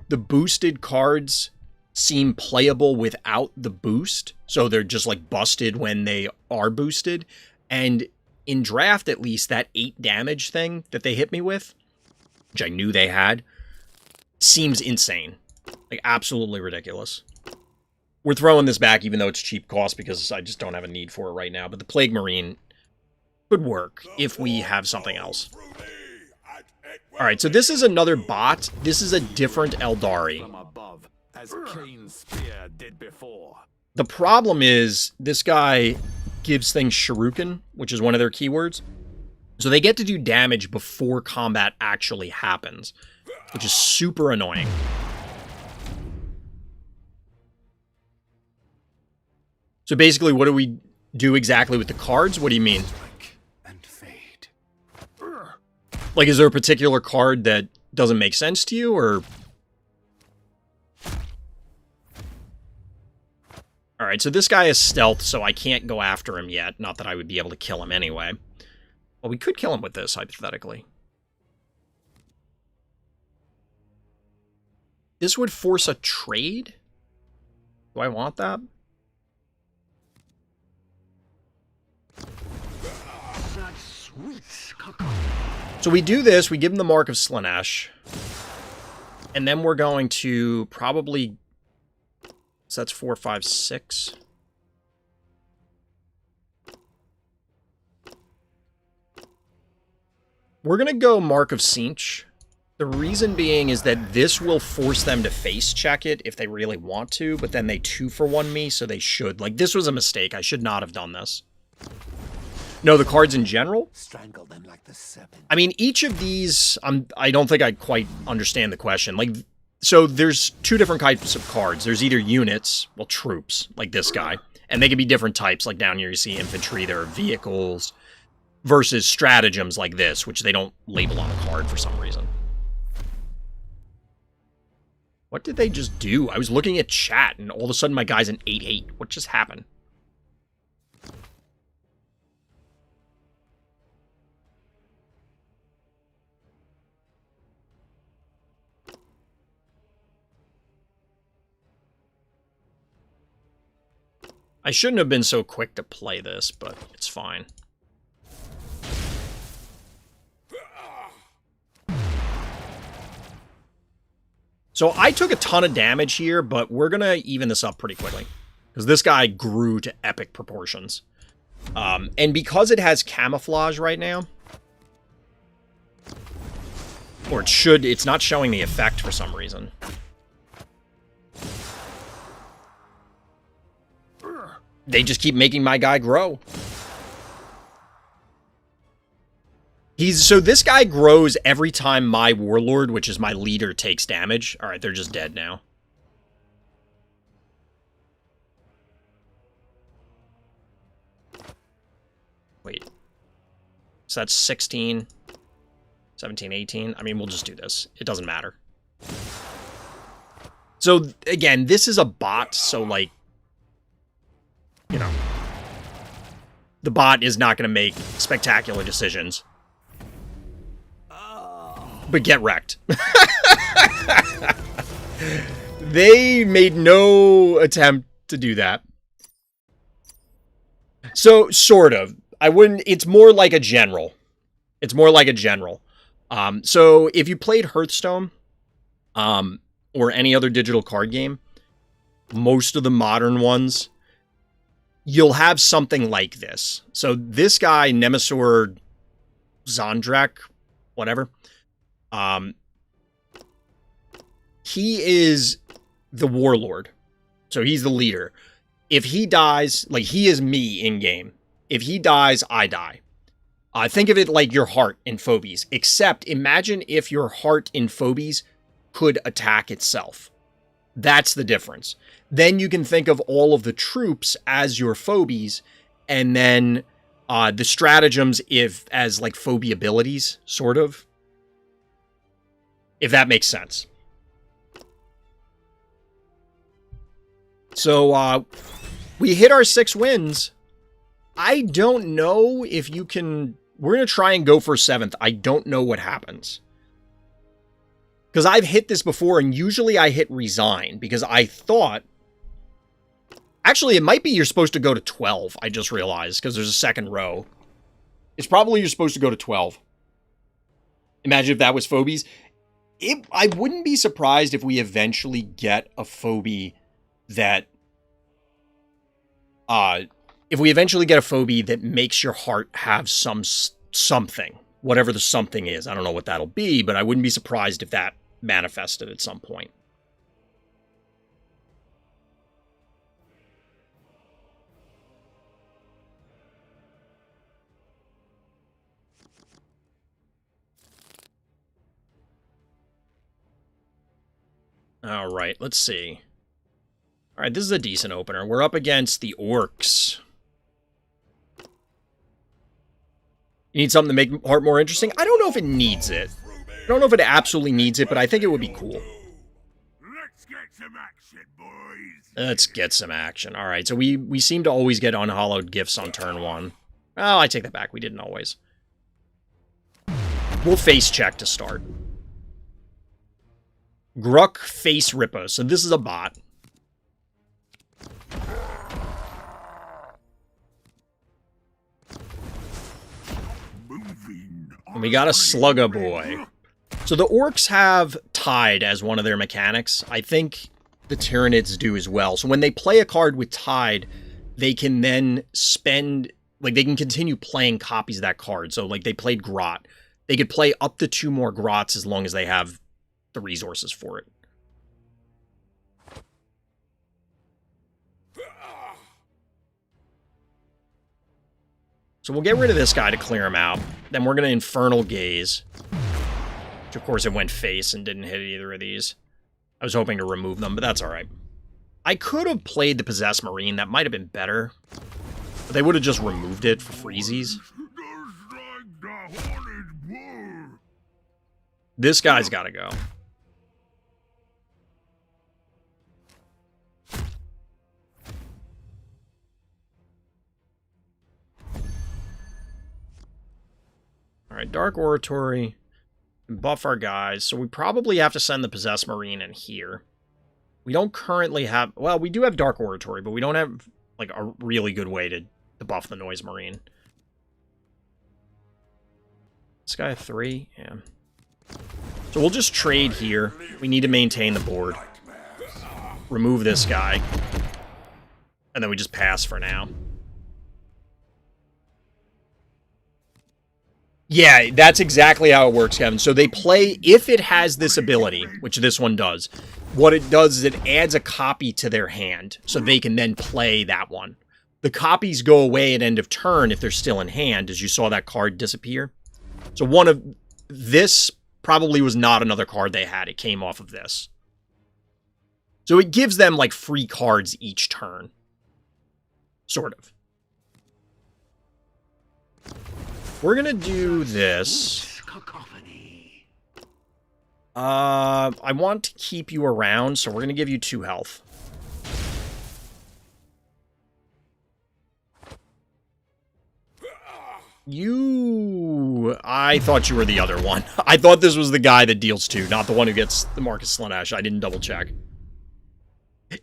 The boosted cards seem playable without the boost. So they're just, like, busted when they are boosted. And in draft, at least, that 8 damage thing that they hit me with, which I knew they had, seems insane. Like, absolutely ridiculous. We're throwing this back even though it's cheap cost because I just don't have a need for it right now. But the Plague Marine could work if we have something else. Alright, so this is another bot. This is a different Eldari. From above, as Cain's spear did before. The problem is this guy gives things Shuriken, which is one of their keywords. So they get to do damage before combat actually happens, which is super annoying. So basically, what do we do exactly with the cards? What do you mean? And fade. Like, is there a particular card that doesn't make sense to you, or... Alright, so this guy is stealth, so I can't go after him yet. Not that I would be able to kill him anyway. Well, we could kill him with this, hypothetically. This would force a trade? Do I want that? So we do this, we give him the Mark of Slaanesh. And then we're going to probably... So that's 4, 5, 6. We're going to go Mark of Sinch. The reason being is that this will force them to face check it if they really want to, but then they 2-for-1 me, so they should. Like, this was a mistake. I should not have done this. No, the cards in general? Strangle them like the serpent. I mean, each of these, I don't think I quite understand the question. Like, so there's 2 different types of cards. There's either units, well, troops, like this guy, and they can be different types. Like down here you see infantry, there are vehicles, versus stratagems like this, which they don't label on the card for some reason. What did they just do? I was looking at chat, and all of a sudden my guy's an 8-8. What just happened? I shouldn't have been so quick to play this, but it's fine. So I took a ton of damage here, but we're going to even this up pretty quickly. Because this guy grew to epic proportions. And because it has camouflage right now, or it should, it's not showing the effect for some reason. They just keep making my guy grow. So this guy grows every time my warlord, which is my leader, takes damage. Alright, they're just dead now. Wait. So that's 16, 17, 18. I mean, we'll just do this. It doesn't matter. So, again, this is a bot, so, like, you know, the bot is not going to make spectacular decisions. But get wrecked. They made no attempt to do that. So, sort of. I wouldn't... It's more like a general. It's more like a general. So, if you played Hearthstone, or any other digital card game, most of the modern ones, you'll have something like this. So this guy, Nemesis Zondrak, whatever, he is the warlord. So he's the leader. If he dies, like, he is me in game. If he dies, I die. Think of it like your heart in Phoebes, except imagine if your heart in Phoebes could attack itself. That's the difference. Then you can think of all of the troops as your Phoebes, and then the stratagems as like Phobie abilities, sort of. If that makes sense. So, we hit our 6 wins. I don't know if you can... We're going to try and go for 7th. I don't know what happens. Because I've hit this before, and usually I hit resign, because I thought... Actually, it might be you're supposed to go to 12, I just realized, because there's a second row. It's probably you're supposed to go to 12. Imagine if that was Phoebes. I wouldn't be surprised if we eventually get a Phobie that... if we eventually get a Phobie that makes your heart have something, whatever the something is. I don't know what that'll be, but I wouldn't be surprised if that manifested at some point. All right, let's see. All right, this is a decent opener. We're up against the Orcs. You need something to make Heart more interesting? I don't know if it needs it. I don't know if it absolutely needs it, but I think it would be cool. Let's get some action, boys. Let's get some action. All right, so we seem to always get unhallowed gifts on turn 1. Oh, I take that back. We didn't always. We'll face check to start. Gruck Face Ripper. So this is a bot. And we got a Slugga Boy. So the Orcs have Tide as one of their mechanics. I think the Tyranids do as well. So when they play a card with Tide, they can then spend... Like, they can continue playing copies of that card. So, like, they played Grot. They could play up to 2 more Grots as long as they have the resources for it. So we'll get rid of this guy to clear him out. Then we're going to Infernal Gaze. Which, of course, it went face and didn't hit either of these. I was hoping to remove them, but that's alright. I could have played the Possessed Marine. That might have been better. But they would have just removed it for freezies. This guy's got to go. Alright, Dark Oratory. Buff our guys. So we probably have to send the Possessed Marine in here. We don't currently have... Well, we do have Dark Oratory, but we don't have like a really good way to buff the Noise Marine. This guy 3? Yeah. So we'll just trade here. We need to maintain the board. Remove this guy. And then we just pass for now. Yeah, that's exactly how it works, Kevin. So they play, if it has this ability, which this one does, what it does is it adds a copy to their hand, so they can then play that one. The copies go away at end of turn if they're still in hand, as you saw that card disappear. So one of this probably was not another card they had. It came off of this. So it gives them, like, free cards each turn. Sort of. We're gonna do this. I want to keep you around, so we're gonna give you 2 health. I thought you were the other one. I thought this was the guy that deals 2, not the one who gets the Marcus Slanesh. I didn't double check.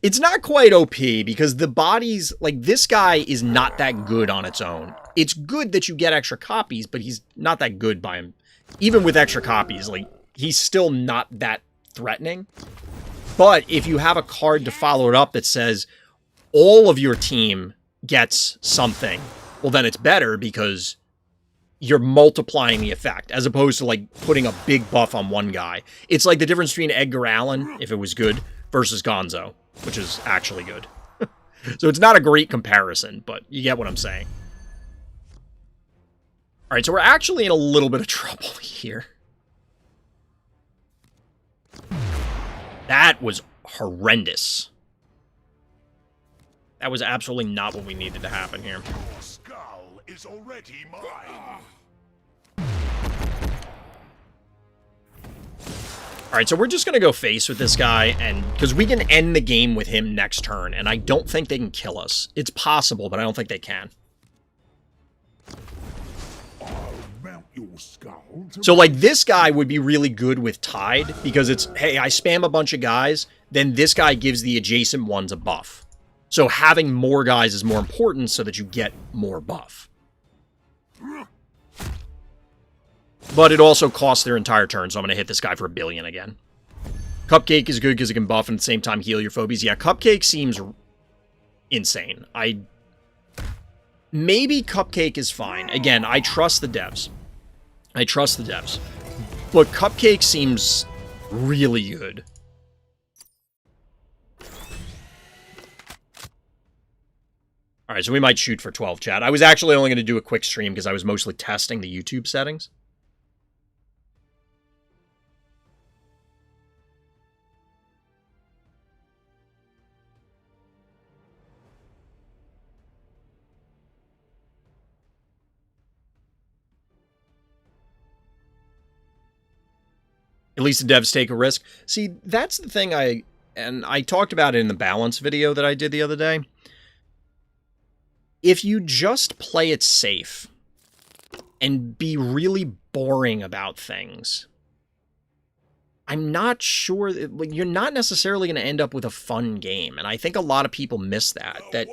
It's not quite OP, because the bodies, like, this guy is not that good on its own. It's good that you get extra copies, but he's not that good by him. Even with extra copies, like, he's still not that threatening. But if you have a card to follow it up that says all of your team gets something, well, then it's better because you're multiplying the effect, as opposed to, like, putting a big buff on one guy. It's like the difference between Edgar Allan, if it was good, versus Gonzo, which is actually good. So it's not a great comparison, but you get what I'm saying. Alright, so we're actually in a little bit of trouble here. That was horrendous. That was absolutely not what we needed to happen here. Your skull is already mine. Alright, so we're just gonna go face with this guy, and because we can end the game with him next turn, and I don't think they can kill us. It's possible, but I don't think they can. I'll mount your skull to So, like, this guy would be really good with Tide, because it's, hey, I spam a bunch of guys, then this guy gives the adjacent ones a buff. So having more guys is more important so that you get more buff. But it also costs their entire turn, so I'm going to hit this guy for 1 billion again. Cupcake is good because it can buff and at the same time heal your phobies. Yeah, Cupcake seems insane. Maybe Cupcake is fine. Again, I trust the devs. I trust the devs. But Cupcake seems really good. Alright, so we might shoot for 12, chat. I was actually only going to do a quick stream because I was mostly testing the YouTube settings. At least the devs take a risk. See, that's the thing I talked about it in the balance video that I did the other day. If you just play it safe and be really boring about things, I'm not sure, you're not necessarily going to end up with a fun game. And I think a lot of people miss that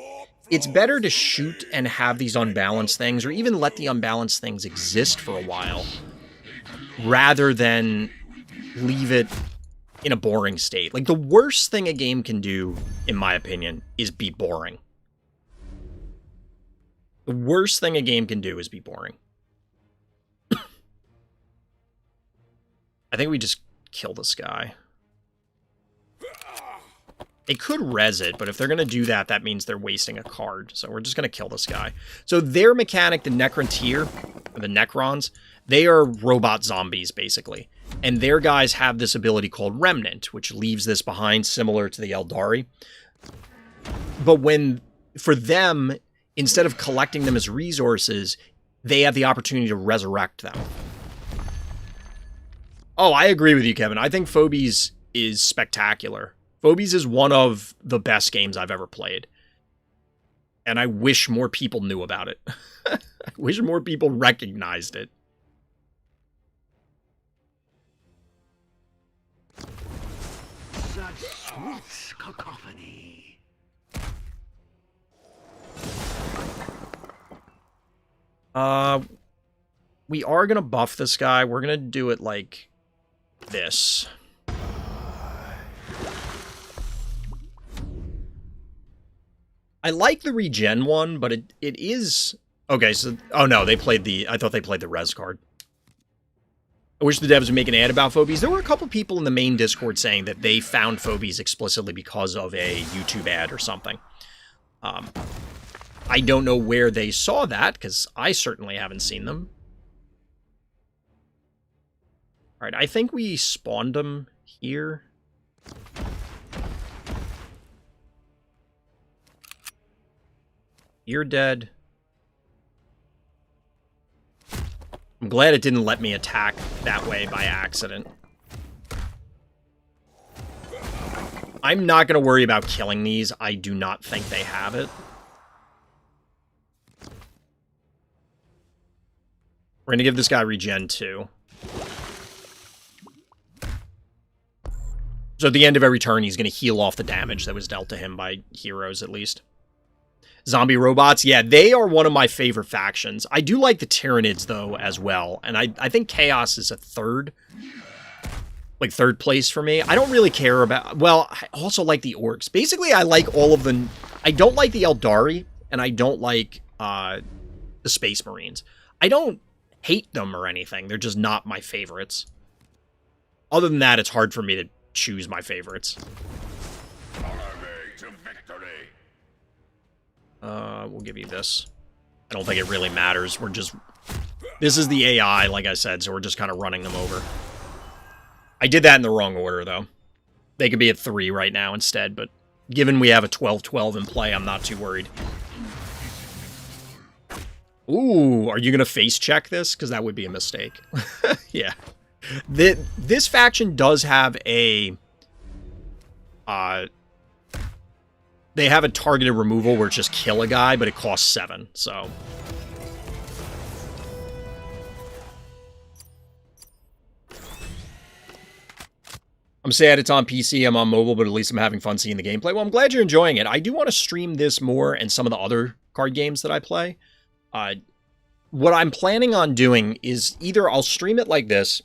it's better to shoot and have these unbalanced things, or even let the unbalanced things exist for a while, rather than leave it in a boring state. Like, the worst thing a game can do, in my opinion, is be boring. The worst thing a game can do is be boring. I think we just kill this guy. They could res it, but if they're going to do that, that means they're wasting a card. So we're just going to kill this guy. So their mechanic, the Necrontyr, or the Necrons, they are robot zombies, basically. And their guys have this ability called Remnant, which leaves this behind, similar to the Eldari. But for them, instead of collecting them as resources, they have the opportunity to resurrect them. Oh, I agree with you, Kevin. I think Phobies is spectacular. Phobies is one of the best games I've ever played. And I wish more people knew about it. I wish more people recognized it. Such sweet cacophony. We are going to buff this guy. We're going to do it like this. I like the regen one, but it is... Okay, so... Oh no, they played the... I thought they played the res card. I wish the devs would make an ad about Phobies. There were a couple people in the main Discord saying that they found Phobies explicitly because of a YouTube ad or something. I don't know where they saw that, because I certainly haven't seen them. Alright, I think we spawned them here. You're dead. I'm glad it didn't let me attack that way by accident. I'm not going to worry about killing these. I do not think they have it. We're going to give this guy regen too. So at the end of every turn, he's going to heal off the damage that was dealt to him by heroes, at least. Zombie robots, yeah, they are one of my favorite factions. I do like the Tyranids, though, as well. And I think Chaos is a third place for me. I don't really care about... Well, I also like the Orcs. Basically, I like all of the... I don't like the Eldari, and I don't like the Space Marines. I don't hate them or anything. They're just not my favorites. Other than that, it's hard for me to choose my favorites. follow me to victory. We'll give you this. I don't think it really matters. We're just This is the AI, like I said, so we're just kind of running them over. I did that in the wrong order, though. They could be at 3 right now instead, but given we have a 12-12 in play, I'm not too worried. Ooh, are you going to face check this? Because that would be a mistake. Yeah. This faction does have a... they have a targeted removal where it's just kill a guy, but it costs 7, so... I'm sad it's on PC, I'm on mobile, but at least I'm having fun seeing the gameplay. Well, I'm glad you're enjoying it. I do want to stream this more and some of the other card games that I play. What I'm planning on doing is either I'll stream it like this,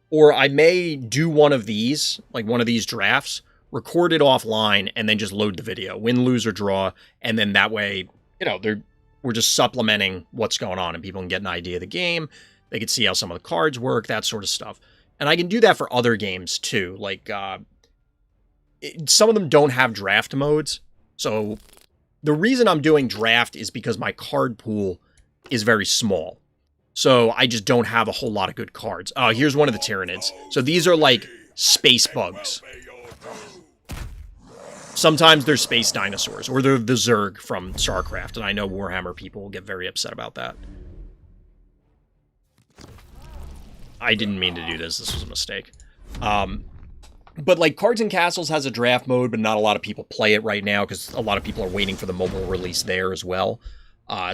or I may do one of these, like one of these drafts, record it offline, and then just load the video. Win, lose, or draw, and then that way, you know, we're just supplementing what's going on, and people can get an idea of the game. They can see how some of the cards work, that sort of stuff. And I can do that for other games, too. Like, some of them don't have draft modes. So, the reason I'm doing draft is because my card pool is very small. So, I just don't have a whole lot of good cards. Oh, here's one of the Tyranids. So, these are like space bugs. Sometimes they're space dinosaurs, or they're the Zerg from StarCraft. And I know Warhammer people will get very upset about that. I didn't mean to do this. This was a mistake. But like Cards and Castles has a draft mode, but not a lot of people play it right now because a lot of people are waiting for the mobile release there as well.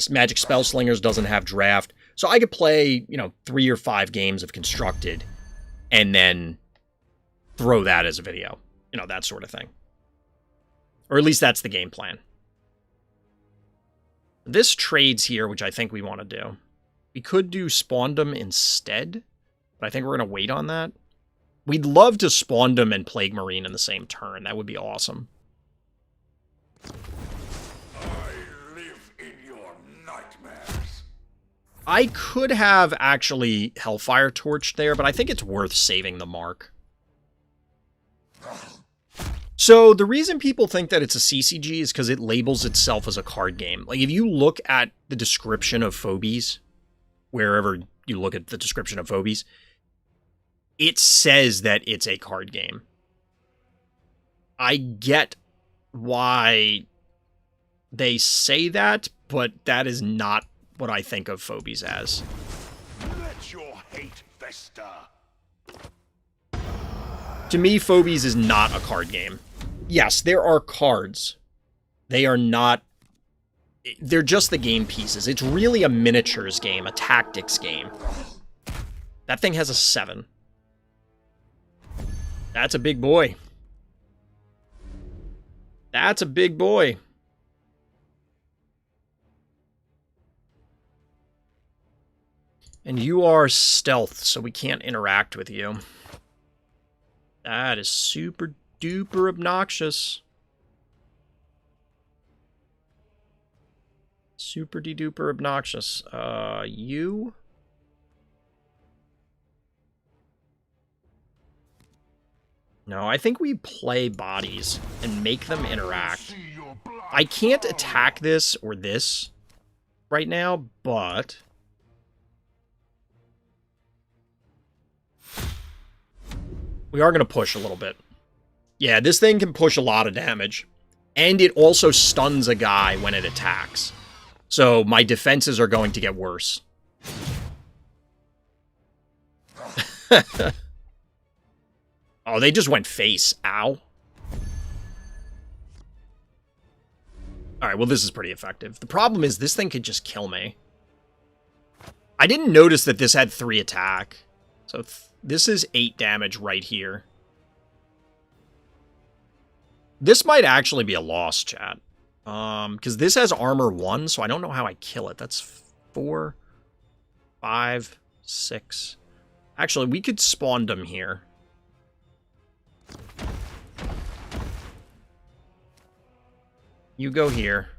Magic Spellslingers doesn't have draft. So I could play, 3 or 5 games of Constructed and then throw that as a video. That sort of thing. Or at least that's the game plan. This trades here, which I think we want to do. We could do Spawndom instead. But I think we're going to wait on that. We'd love to Spawndom and Plague Marine in the same turn. That would be awesome. I live in your nightmares. I could have actually Hellfire Torched there, but I think it's worth saving the mark. So the reason people think that it's a CCG is because it labels itself as a card game. Like if you look at the description of Phobies, wherever you look at the description of Phobies, it says that it's a card game. I get why they say that, but that is not what I think of Phobies as. Let your hate fester. To me, Phobies is not a card game. Yes, there are cards. They are not... They're just the game pieces. It's really a miniatures game, a tactics game. That thing has a 7. That's a big boy. That's a big boy. And you are stealth, so we can't interact with you. That is super duper obnoxious. Super de-duper obnoxious. You? No, I think we play bodies and make them interact. I can't attack this or this right now, but... we are going to push a little bit. Yeah, this thing can push a lot of damage. And it also stuns a guy when it attacks. So my defenses are going to get worse. Oh, they just went face. Ow. Alright, well this is pretty effective. The problem is this thing could just kill me. I didn't notice that this had 3 attack. So this is 8 damage right here. This might actually be a loss, chat. Because this has armor 1, so I don't know how I kill it. That's 4, 5, 6. Actually, we could spawn them here. You go here.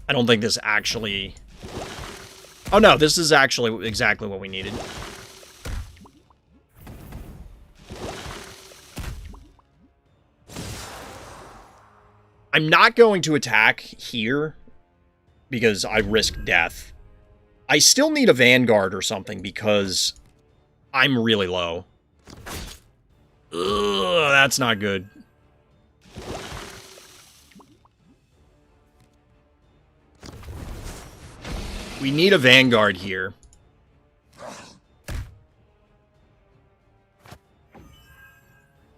I don't think this actually... oh no, this is actually exactly what we needed. I'm not going to attack here because I risk death. I still need a Vanguard or something because I'm really low. Ugh, that's not good. We need a Vanguard here.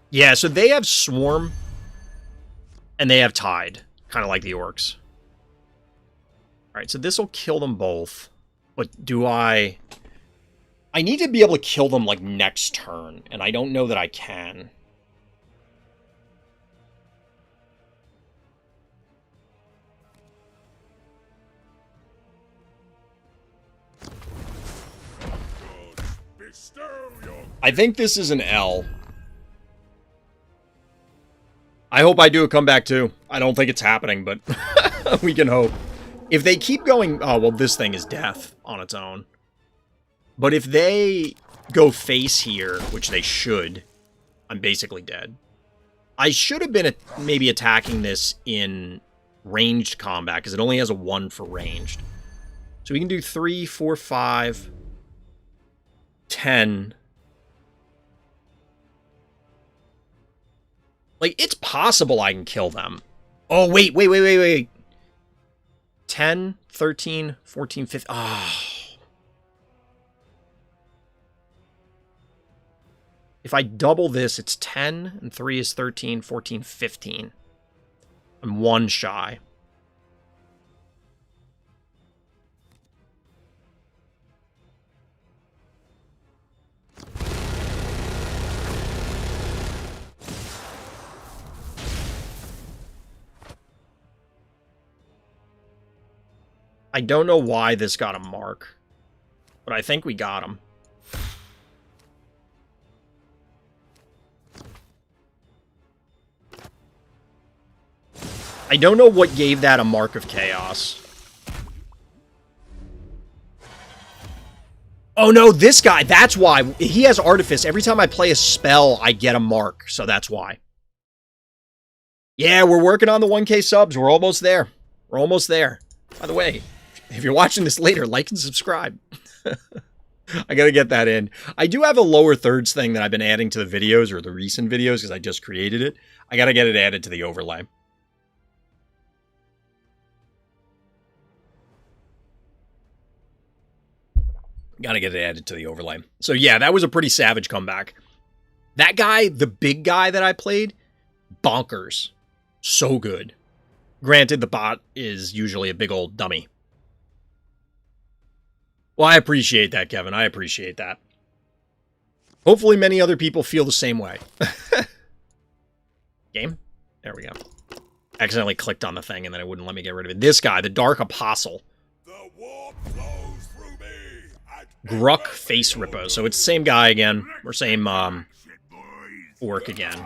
Yeah, so they have Swarm, and they have Tide, kind of like the Orcs. Alright, so this will kill them both. But do I need to be able to kill them, like, next turn, and I don't know that I can. I think this is an L. I hope I do a comeback too. I don't think it's happening, but we can hope. If they keep going... Oh, well, this thing is death on its own. But if they go face here, which they should, I'm basically dead. I should have been maybe attacking this in ranged combat, because it only has a 1 for ranged. So we can do 3, 4, 5, 10... Like, it's possible I can kill them. Oh, wait. 10, 13, 14, 15. Oh. If I double this, it's 10, and 3 is 13, 14, 15. I'm 1 shy. I don't know why this got a mark, but I think we got him. I don't know what gave that a mark of chaos. Oh no, this guy, that's why. He has Artifice. Every time I play a spell, I get a mark, so that's why. Yeah, we're working on the 1K subs. We're almost there. We're almost there. By the way, if you're watching this later, like and subscribe. I gotta get that in. I do have a lower thirds thing that I've been adding to the videos, or the recent videos, because I just created it. I gotta get it added to the overlay. Gotta get it added to the overlay. So yeah, that was a pretty savage comeback. That guy, the big guy that I played, bonkers. So good. Granted, the bot is usually a big old dummy. Well, I appreciate that, Kevin. I appreciate that. Hopefully many other people feel the same way. Game? There we go. Accidentally clicked on the thing and then it wouldn't let me get rid of it. This guy, the Dark Apostle. The warp flows through me. Gruck Face Ripper. So it's the same guy again. Or same orc again.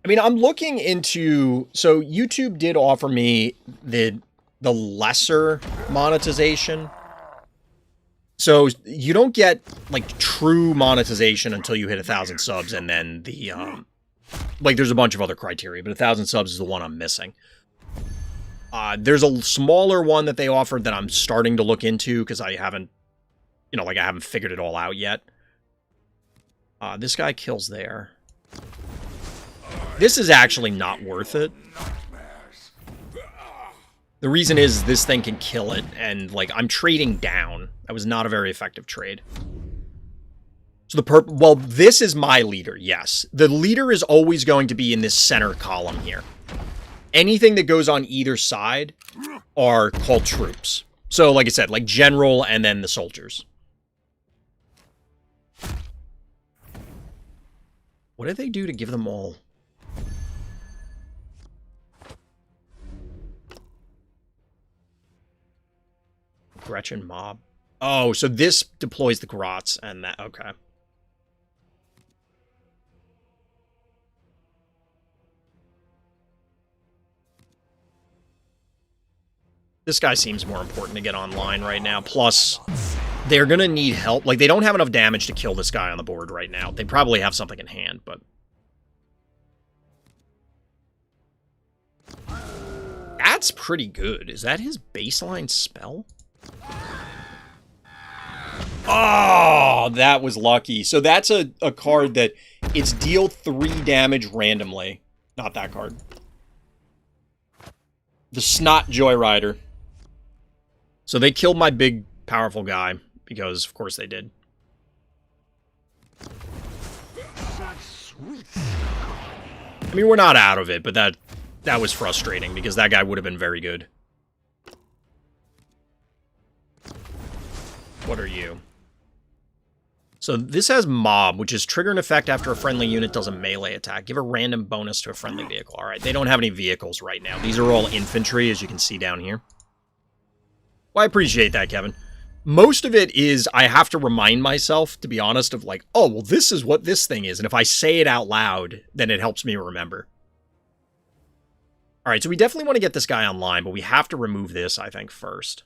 I mean, I'm looking into... So YouTube did offer me the lesser monetization. So you don't get, like, true monetization until you hit 1,000 subs, and then the, like, there's a bunch of other criteria, but 1,000 subs is the one I'm missing. There's a smaller one that they offered that I'm starting to look into, because I haven't, you know, like, I haven't figured it all out yet. This guy kills there. This is actually not worth it. The reason is this thing can kill it, and, like, I'm trading down. That was not a very effective trade. So well, this is my leader, yes. The leader is always going to be in this center column here. Anything that goes on either side are called troops. So, like I said, like general and then the soldiers. What did they do to give them all? Gretchen mob. Oh, so this deploys the Grots and that. Okay. This guy seems more important to get online right now. Plus, they're going to need help. Like, they don't have enough damage to kill this guy on the board right now. They probably have something in hand, but... That's pretty good. Is that his baseline spell? Oh, that was lucky. So that's a card that it's deal 3 damage randomly. Not that card. The Snot Joyrider. So they killed my big, powerful guy. Because, of course, they did. I mean, we're not out of it, but that was frustrating. Because that guy would have been very good. What are you? So this has Mob, which is trigger an effect after a friendly unit does a melee attack. Give a random bonus to a friendly vehicle. Alright, they don't have any vehicles right now. These are all infantry, as you can see down here. Well, I appreciate that, Kevin. Most of it is I have to remind myself, to be honest, of like, oh, well, this is what this thing is. And if I say it out loud, then it helps me remember. Alright, so we definitely want to get this guy online, but we have to remove this, I think, first.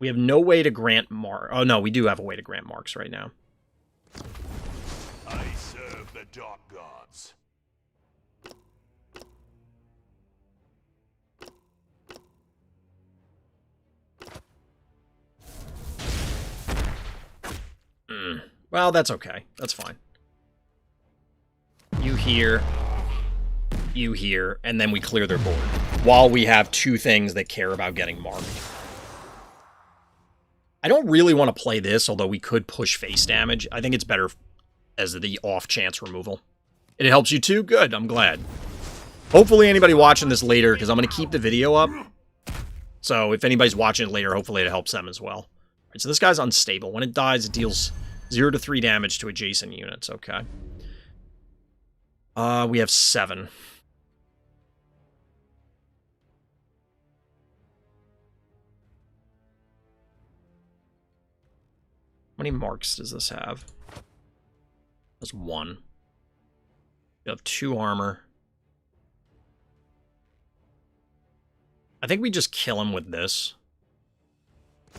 We have no way to grant mark. Oh, no, we do have a way to grant marks right now. I serve the dark gods. Well, that's okay. That's fine. You here, and then we clear their board. While we have 2 things that care about getting marked. I don't really want to play this, although we could push face damage. I think it's better as the off-chance removal. It helps you too? Good, I'm glad. Hopefully anybody watching this later, because I'm going to keep the video up. So if anybody's watching it later, hopefully it helps them as well. Right, so this guy's unstable. When it dies, it deals 0 to 3 damage to adjacent units. Okay. We have 7. How many marks does this have? That's 1. You have 2 armor. I think we just kill him with this.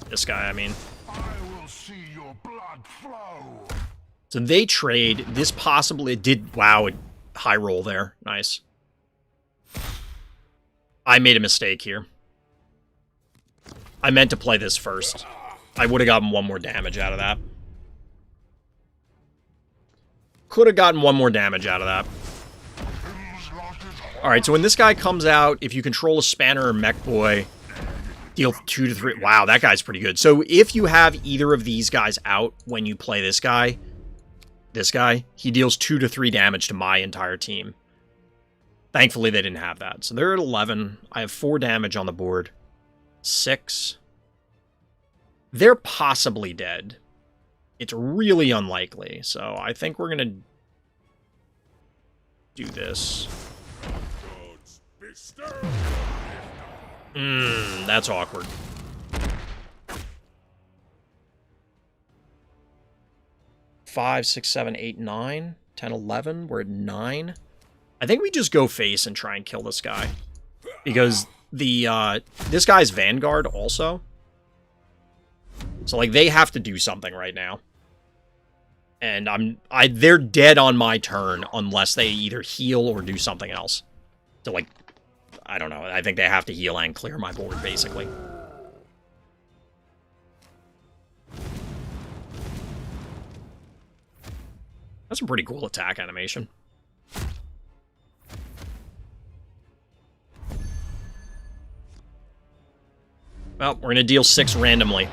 This guy, I mean. I will see your blood flow. So they trade. This possibly did. Wow, high roll there. Nice. I made a mistake here. I meant to play this first. I would have gotten 1 more damage out of that. Could have gotten 1 more damage out of that. Alright, so when this guy comes out, if you control a Spanner or Mech Boy, deal 2 to 3... Wow, that guy's pretty good. So if you have either of these guys out when you play this guy, he deals 2 to 3 damage to my entire team. Thankfully, they didn't have that. So they're at 11. I have 4 damage on the board. 6... They're possibly dead. It's really unlikely, so I think we're gonna do this. That's awkward. 5, 6, 7, 8, 9, 10, 11. We're at 9. I think we just go face and try and kill this guy. Because the this guy's Vanguard also. So, like, they have to do something right now. And they're dead on my turn unless they either heal or do something else. So, like, I don't know. I think they have to heal and clear my board, basically. That's a pretty cool attack animation. Well, we're going to deal 6 randomly.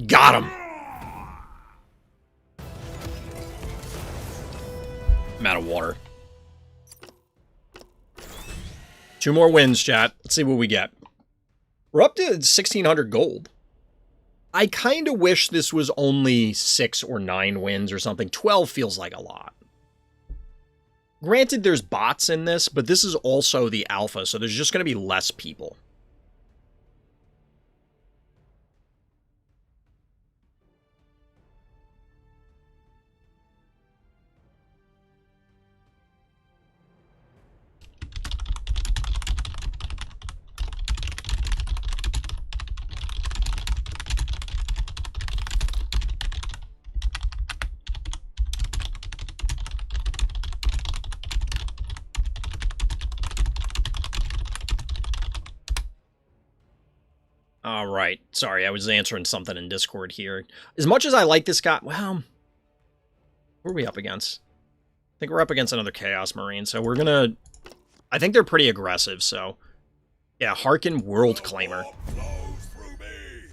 Got him. I'm out of water. 2 more wins, chat. Let's see what we get. We're up to 1,600 gold. I kind of wish this was only 6 or 9 wins or something. 12 feels like a lot. Granted, there's bots in this, but this is also the alpha, so there's just going to be less people. All right. Sorry, I was answering something in Discord here. As much as I like this guy, well, who are we up against? I think we're up against another Chaos Marine, so we're gonna... I think they're pretty aggressive, so... Yeah, Harken World Claimer.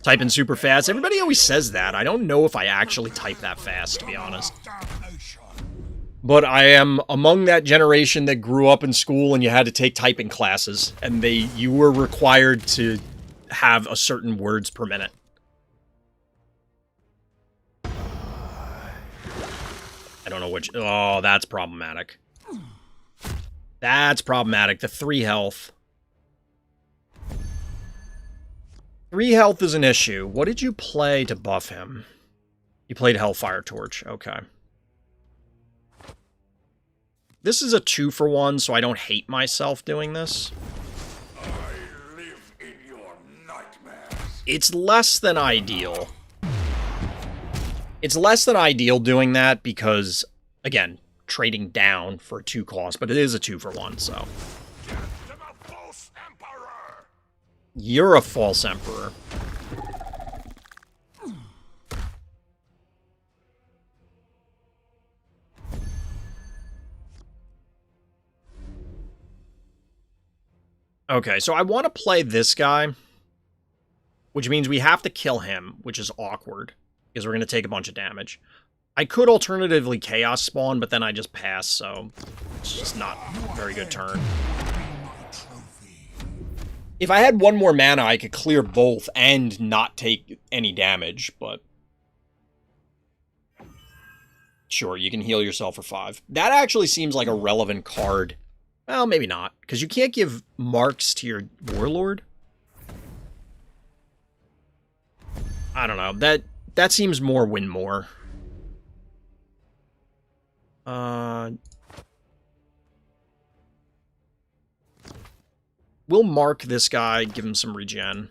Type in super fast. Everybody always says that. I don't know if I actually type that fast, to be honest. But I am among that generation that grew up in school and you had to take typing classes, and you were required to have a certain words per minute. I don't know which... Oh, that's problematic. That's problematic. The 3 health. 3 health is an issue. What did you play to buff him? You played Hellfire Torch. Okay. This is a 2-for-1, so I don't hate myself doing this. I live in your nightmares. It's less than ideal. It's less than ideal doing that because, again, trading down for 2 cost, but it is a 2-for-1, so. Get to the false emperor. You're a false emperor. Okay, so I want to play this guy, which means we have to kill him, which is awkward, because we're going to take a bunch of damage. I could alternatively Chaos Spawn, but then I just pass, so it's just not a very good turn. If I had 1 more mana, I could clear both and not take any damage, but... Sure, you can heal yourself for 5. That actually seems like a relevant card. Well, maybe not, because you can't give marks to your Warlord. I don't know. That seems more win more. We'll mark this guy, give him some regen.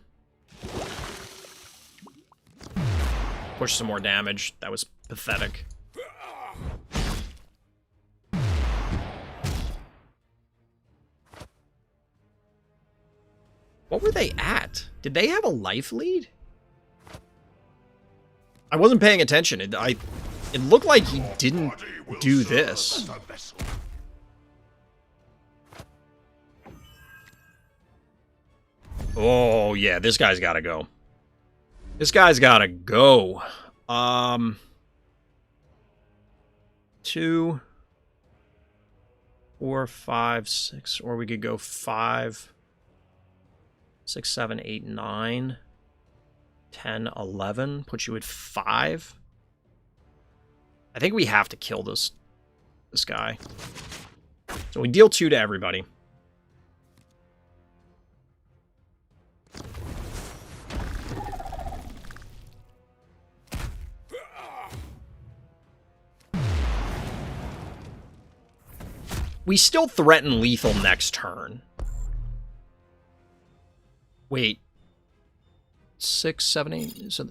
Push some more damage. That was pathetic. What were they at? Did they have a life lead? I wasn't paying attention. It looked like he didn't do this. Oh, yeah, this guy's gotta go. This guy's gotta go. 2, 4, 5, 6, or we could go 5, 6, 7, 8, 9, 10, 11. Put you at 5. I think we have to kill this guy. So we deal 2 to everybody. We still threaten lethal next turn. Wait. 6, 7, 8... So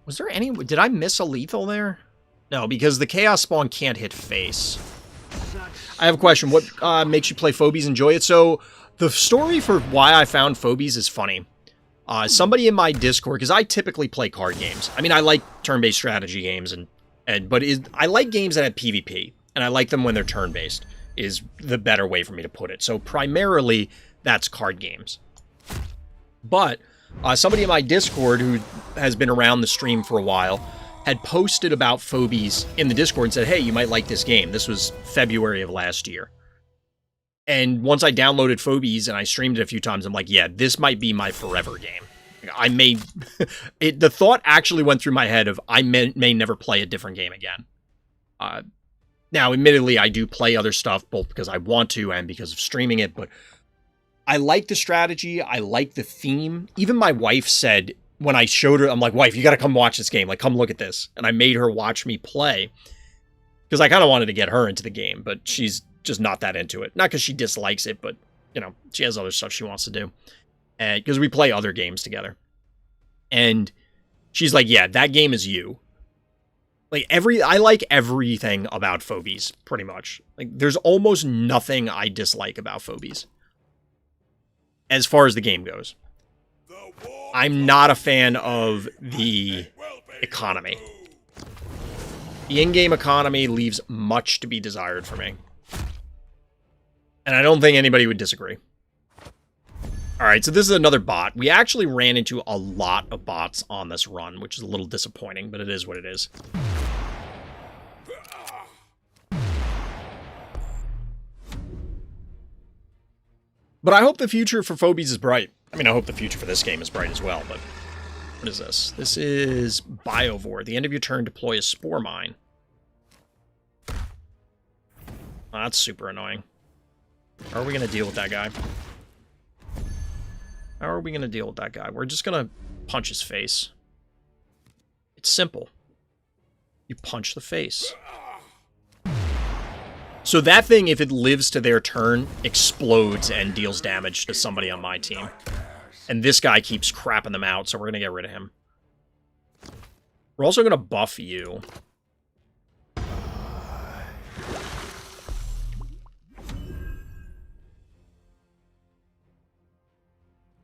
was there any... Did I miss a lethal there? No, because the Chaos Spawn can't hit face. I have a question. What makes you play Phobies, enjoy it? So, the story for why I found Phobies is funny. Somebody in my Discord, because I typically play card games. I mean, I like turn-based strategy games, but I like games that have PvP, and I like them when they're turn-based, is the better way for me to put it. So primarily, that's card games. But somebody in my Discord who has been around the stream for a while had posted about Phobies in the Discord and said, hey, you might like this game. This was February of last year. And once I downloaded Phobies and I streamed it a few times, I'm like, yeah, this might be my forever game. I may... the thought actually went through my head of I may never play a different game again. Now, admittedly, I do play other stuff, both because I want to and because of streaming it, but I like the strategy. I like the theme. Even my wife said, when I showed her, I'm like, wife, you got to come watch this game. Like, come look at this. And I made her watch me play because I kind of wanted to get her into the game, but she's just not that into it. Not because she dislikes it, but, you know, she has other stuff she wants to do. And because we play other games together. And she's like, yeah, that game is you. Like, I like everything about Phoebes, pretty much. Like, there's almost nothing I dislike about Phoebes. As far as the game goes. I'm not a fan of the economy. The in-game economy leaves much to be desired for me. And I don't think anybody would disagree. Alright, so this is another bot. We actually ran into a lot of bots on this run, which is a little disappointing, but it is what it is. But I hope the future for Phoebes is bright. I mean, I hope the future for this game is bright as well, but... What is this? This is Biovore. At the end of your turn, deploy a Spore Mine. Oh, that's super annoying. How are we going to deal with that guy? How are we going to deal with that guy? We're just going to punch his face. It's simple. You punch the face. So that thing, if it lives to their turn, explodes and deals damage to somebody on my team. And this guy keeps crapping them out, so we're going to get rid of him. We're also going to buff you.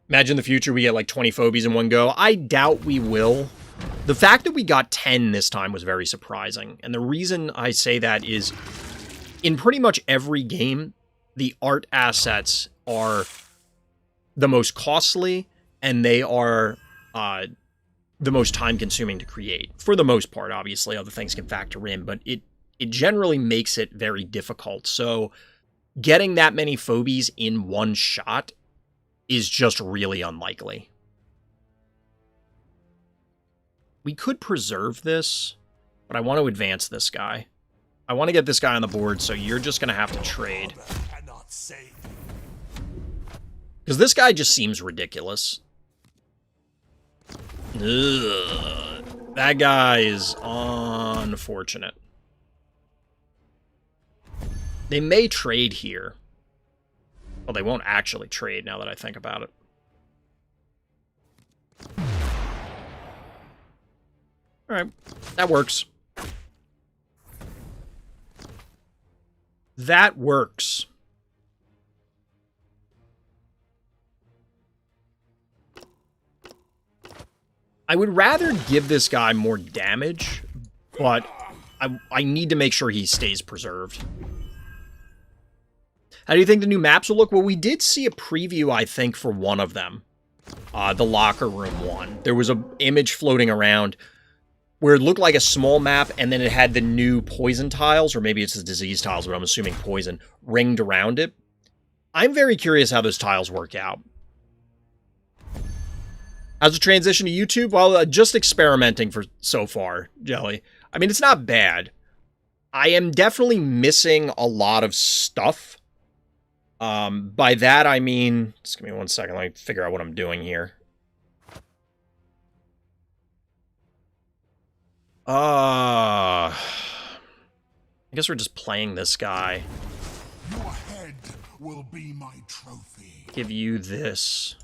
Imagine the future, we get like 20 Phoebes in one go. I doubt we will. The fact that we got 10 this time was very surprising. And the reason I say that is, in pretty much every game, the art assets are the most costly, and they are the most time-consuming to create. For the most part, obviously, other things can factor in, but it generally makes it very difficult. So getting that many Phoebes in one shot is just really unlikely. We could preserve this, but I want to advance this guy. I want to get this guy on the board, so you're just going to have to trade. Because this guy just seems ridiculous. Ugh. That guy is unfortunate. They may trade here. Well, they won't actually trade now that I think about it. Alright, that works. That works. I would rather give this guy more damage, but I need to make sure he stays preserved. How do you think the new maps will look? Well, we did see a preview, I think, for one of them. The locker room one. There was an image floating around where it looked like a small map, and then it had the new poison tiles, or maybe it's the disease tiles, but I'm assuming poison, ringed around it. I'm very curious how those tiles work out. How's the transition to YouTube? Well, just experimenting for so far, Jelly. I mean, it's not bad. I am definitely missing a lot of stuff. By that, I mean... Just give me 1 second. Let me figure out what I'm doing here. I guess we're just playing this guy. Your head will be my trophy. Give you this.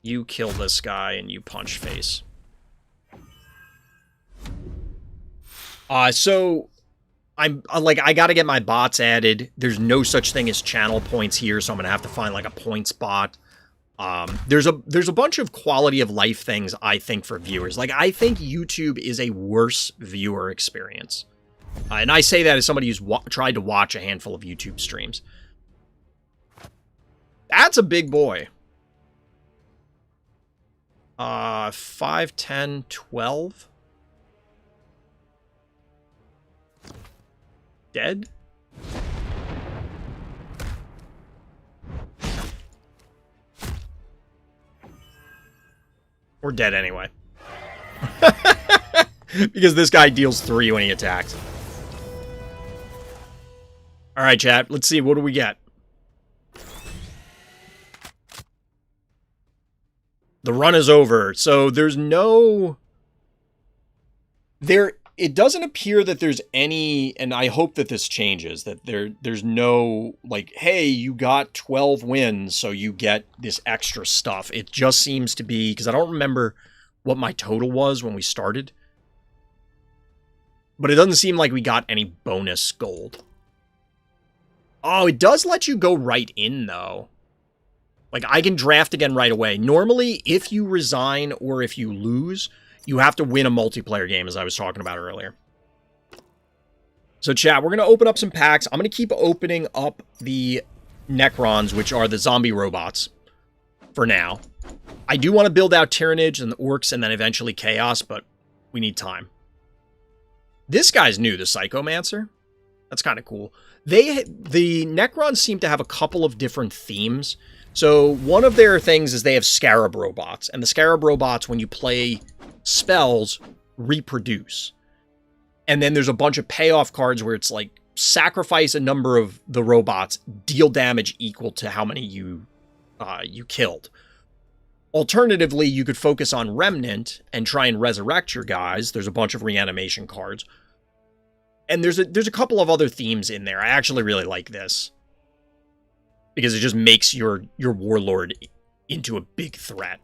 You kill this guy and you punch face. So I'm like, I gotta get my bots added. There's no such thing as channel points here, so I'm gonna have to find like a points bot. There's a bunch of quality of life things, I think, for viewers. Like, I think YouTube is a worse viewer experience. And I say that as somebody who's tried to watch a handful of YouTube streams. That's a big boy. 5, 10, 12. Dead? We're dead anyway. Because this guy deals 3 when he attacks. Alright, chat. Let's see. What do we get? The run is over. So there's no... It doesn't appear that there's any... And I hope that this changes. That there's no... Like, hey, you got 12 wins, so you get this extra stuff. It just seems to be... Because I don't remember what my total was when we started. But it doesn't seem like we got any bonus gold. Oh, it does let you go right in, though. Like, I can draft again right away. Normally, if you resign or if you lose, you have to win a multiplayer game, as I was talking about earlier. So, chat, we're going to open up some packs. I'm going to keep opening up the Necrons, which are the zombie robots, for now. I do want to build out Tyrannage and the Orcs and then eventually Chaos, but we need time. This guy's new, the Psychomancer. That's kind of cool. The Necrons seem to have a couple of different themes. So one of their things is they have Scarab robots, and the Scarab robots, when you play spells, reproduce. And then there's a bunch of payoff cards where it's like, sacrifice a number of the robots, deal damage equal to how many you killed. Alternatively, you could focus on Remnant and try and resurrect your guys. There's a bunch of reanimation cards. And there's a couple of other themes in there. I actually really like this, because it just makes your warlord into a big threat.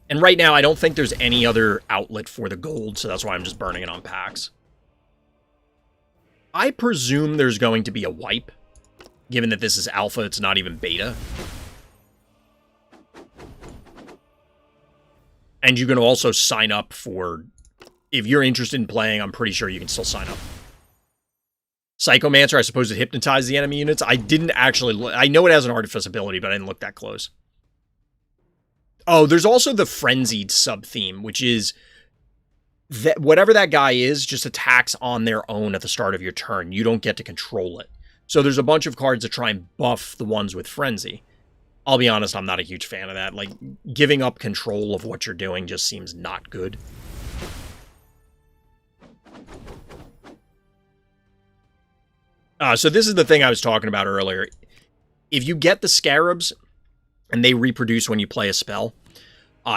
And right now, I don't think there's any other outlet for the gold, so that's why I'm just burning it on packs. I presume there's going to be a wipe, given that this is alpha, it's not even beta. And you can also sign up for... If you're interested in playing, I'm pretty sure you can still sign up. Psychomancer, I suppose it hypnotized the enemy units. I didn't actually... I know it has an artifice ability, but I didn't look that close. Oh, there's also the Frenzied sub-theme, which is... that whatever that guy is, just attacks on their own at the start of your turn. You don't get to control it. So there's a bunch of cards that try and buff the ones with Frenzy. I'll be honest, I'm not a huge fan of that. Like, giving up control of what you're doing just seems not good. So this is the thing I was talking about earlier. If you get the Scarabs, and they reproduce when you play a spell,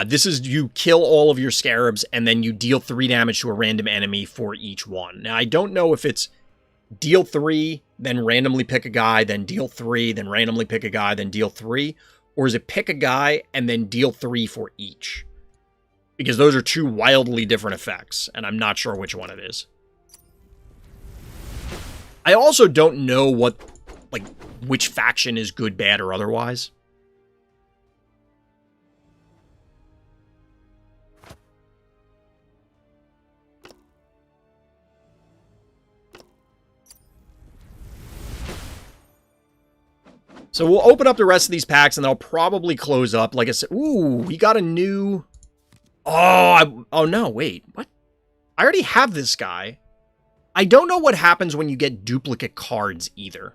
this is, you kill all of your Scarabs, and then you deal 3 damage to a random enemy for each one. Now, I don't know if it's deal 3, then randomly pick a guy, then deal 3, then randomly pick a guy, then deal 3, or is it pick a guy and then deal 3 for each? Because those are 2 wildly different effects, and I'm not sure which one it is. I also don't know what, like, which faction is good, bad, or otherwise. So we'll open up the rest of these packs, and they'll probably close up. Like I said, ooh, we got a new... Oh, no, wait, what? I already have this guy. I don't know what happens when you get duplicate cards either.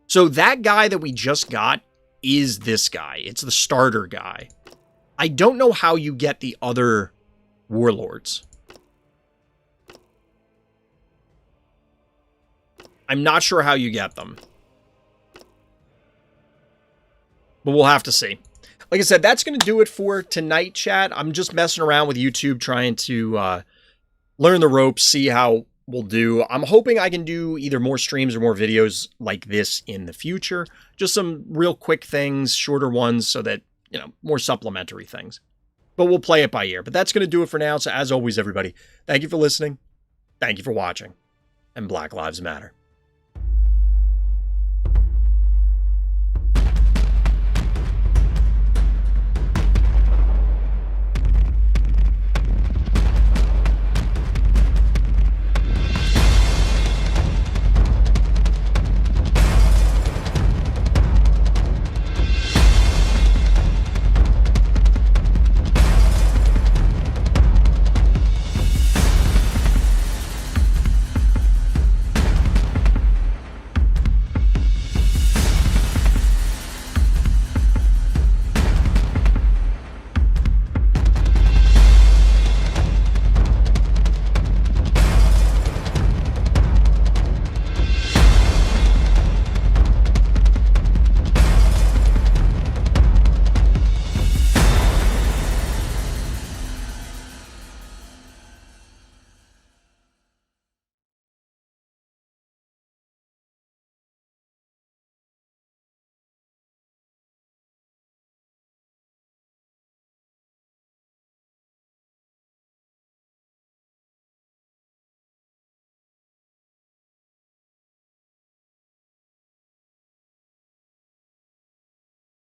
So that guy that we just got is this guy. It's the starter guy. I don't know how you get the other warlords. I'm not sure how you get them. But we'll have to see. Like I said, that's going to do it for tonight, chat. I'm just messing around with YouTube, trying to learn the ropes, see how we'll do. I'm hoping I can do either more streams or more videos like this in the future. Just some real quick things, shorter ones, so that, you know, more supplementary things. But we'll play it by ear. But that's going to do it for now. So as always, everybody, thank you for listening. Thank you for watching. And Black Lives Matter.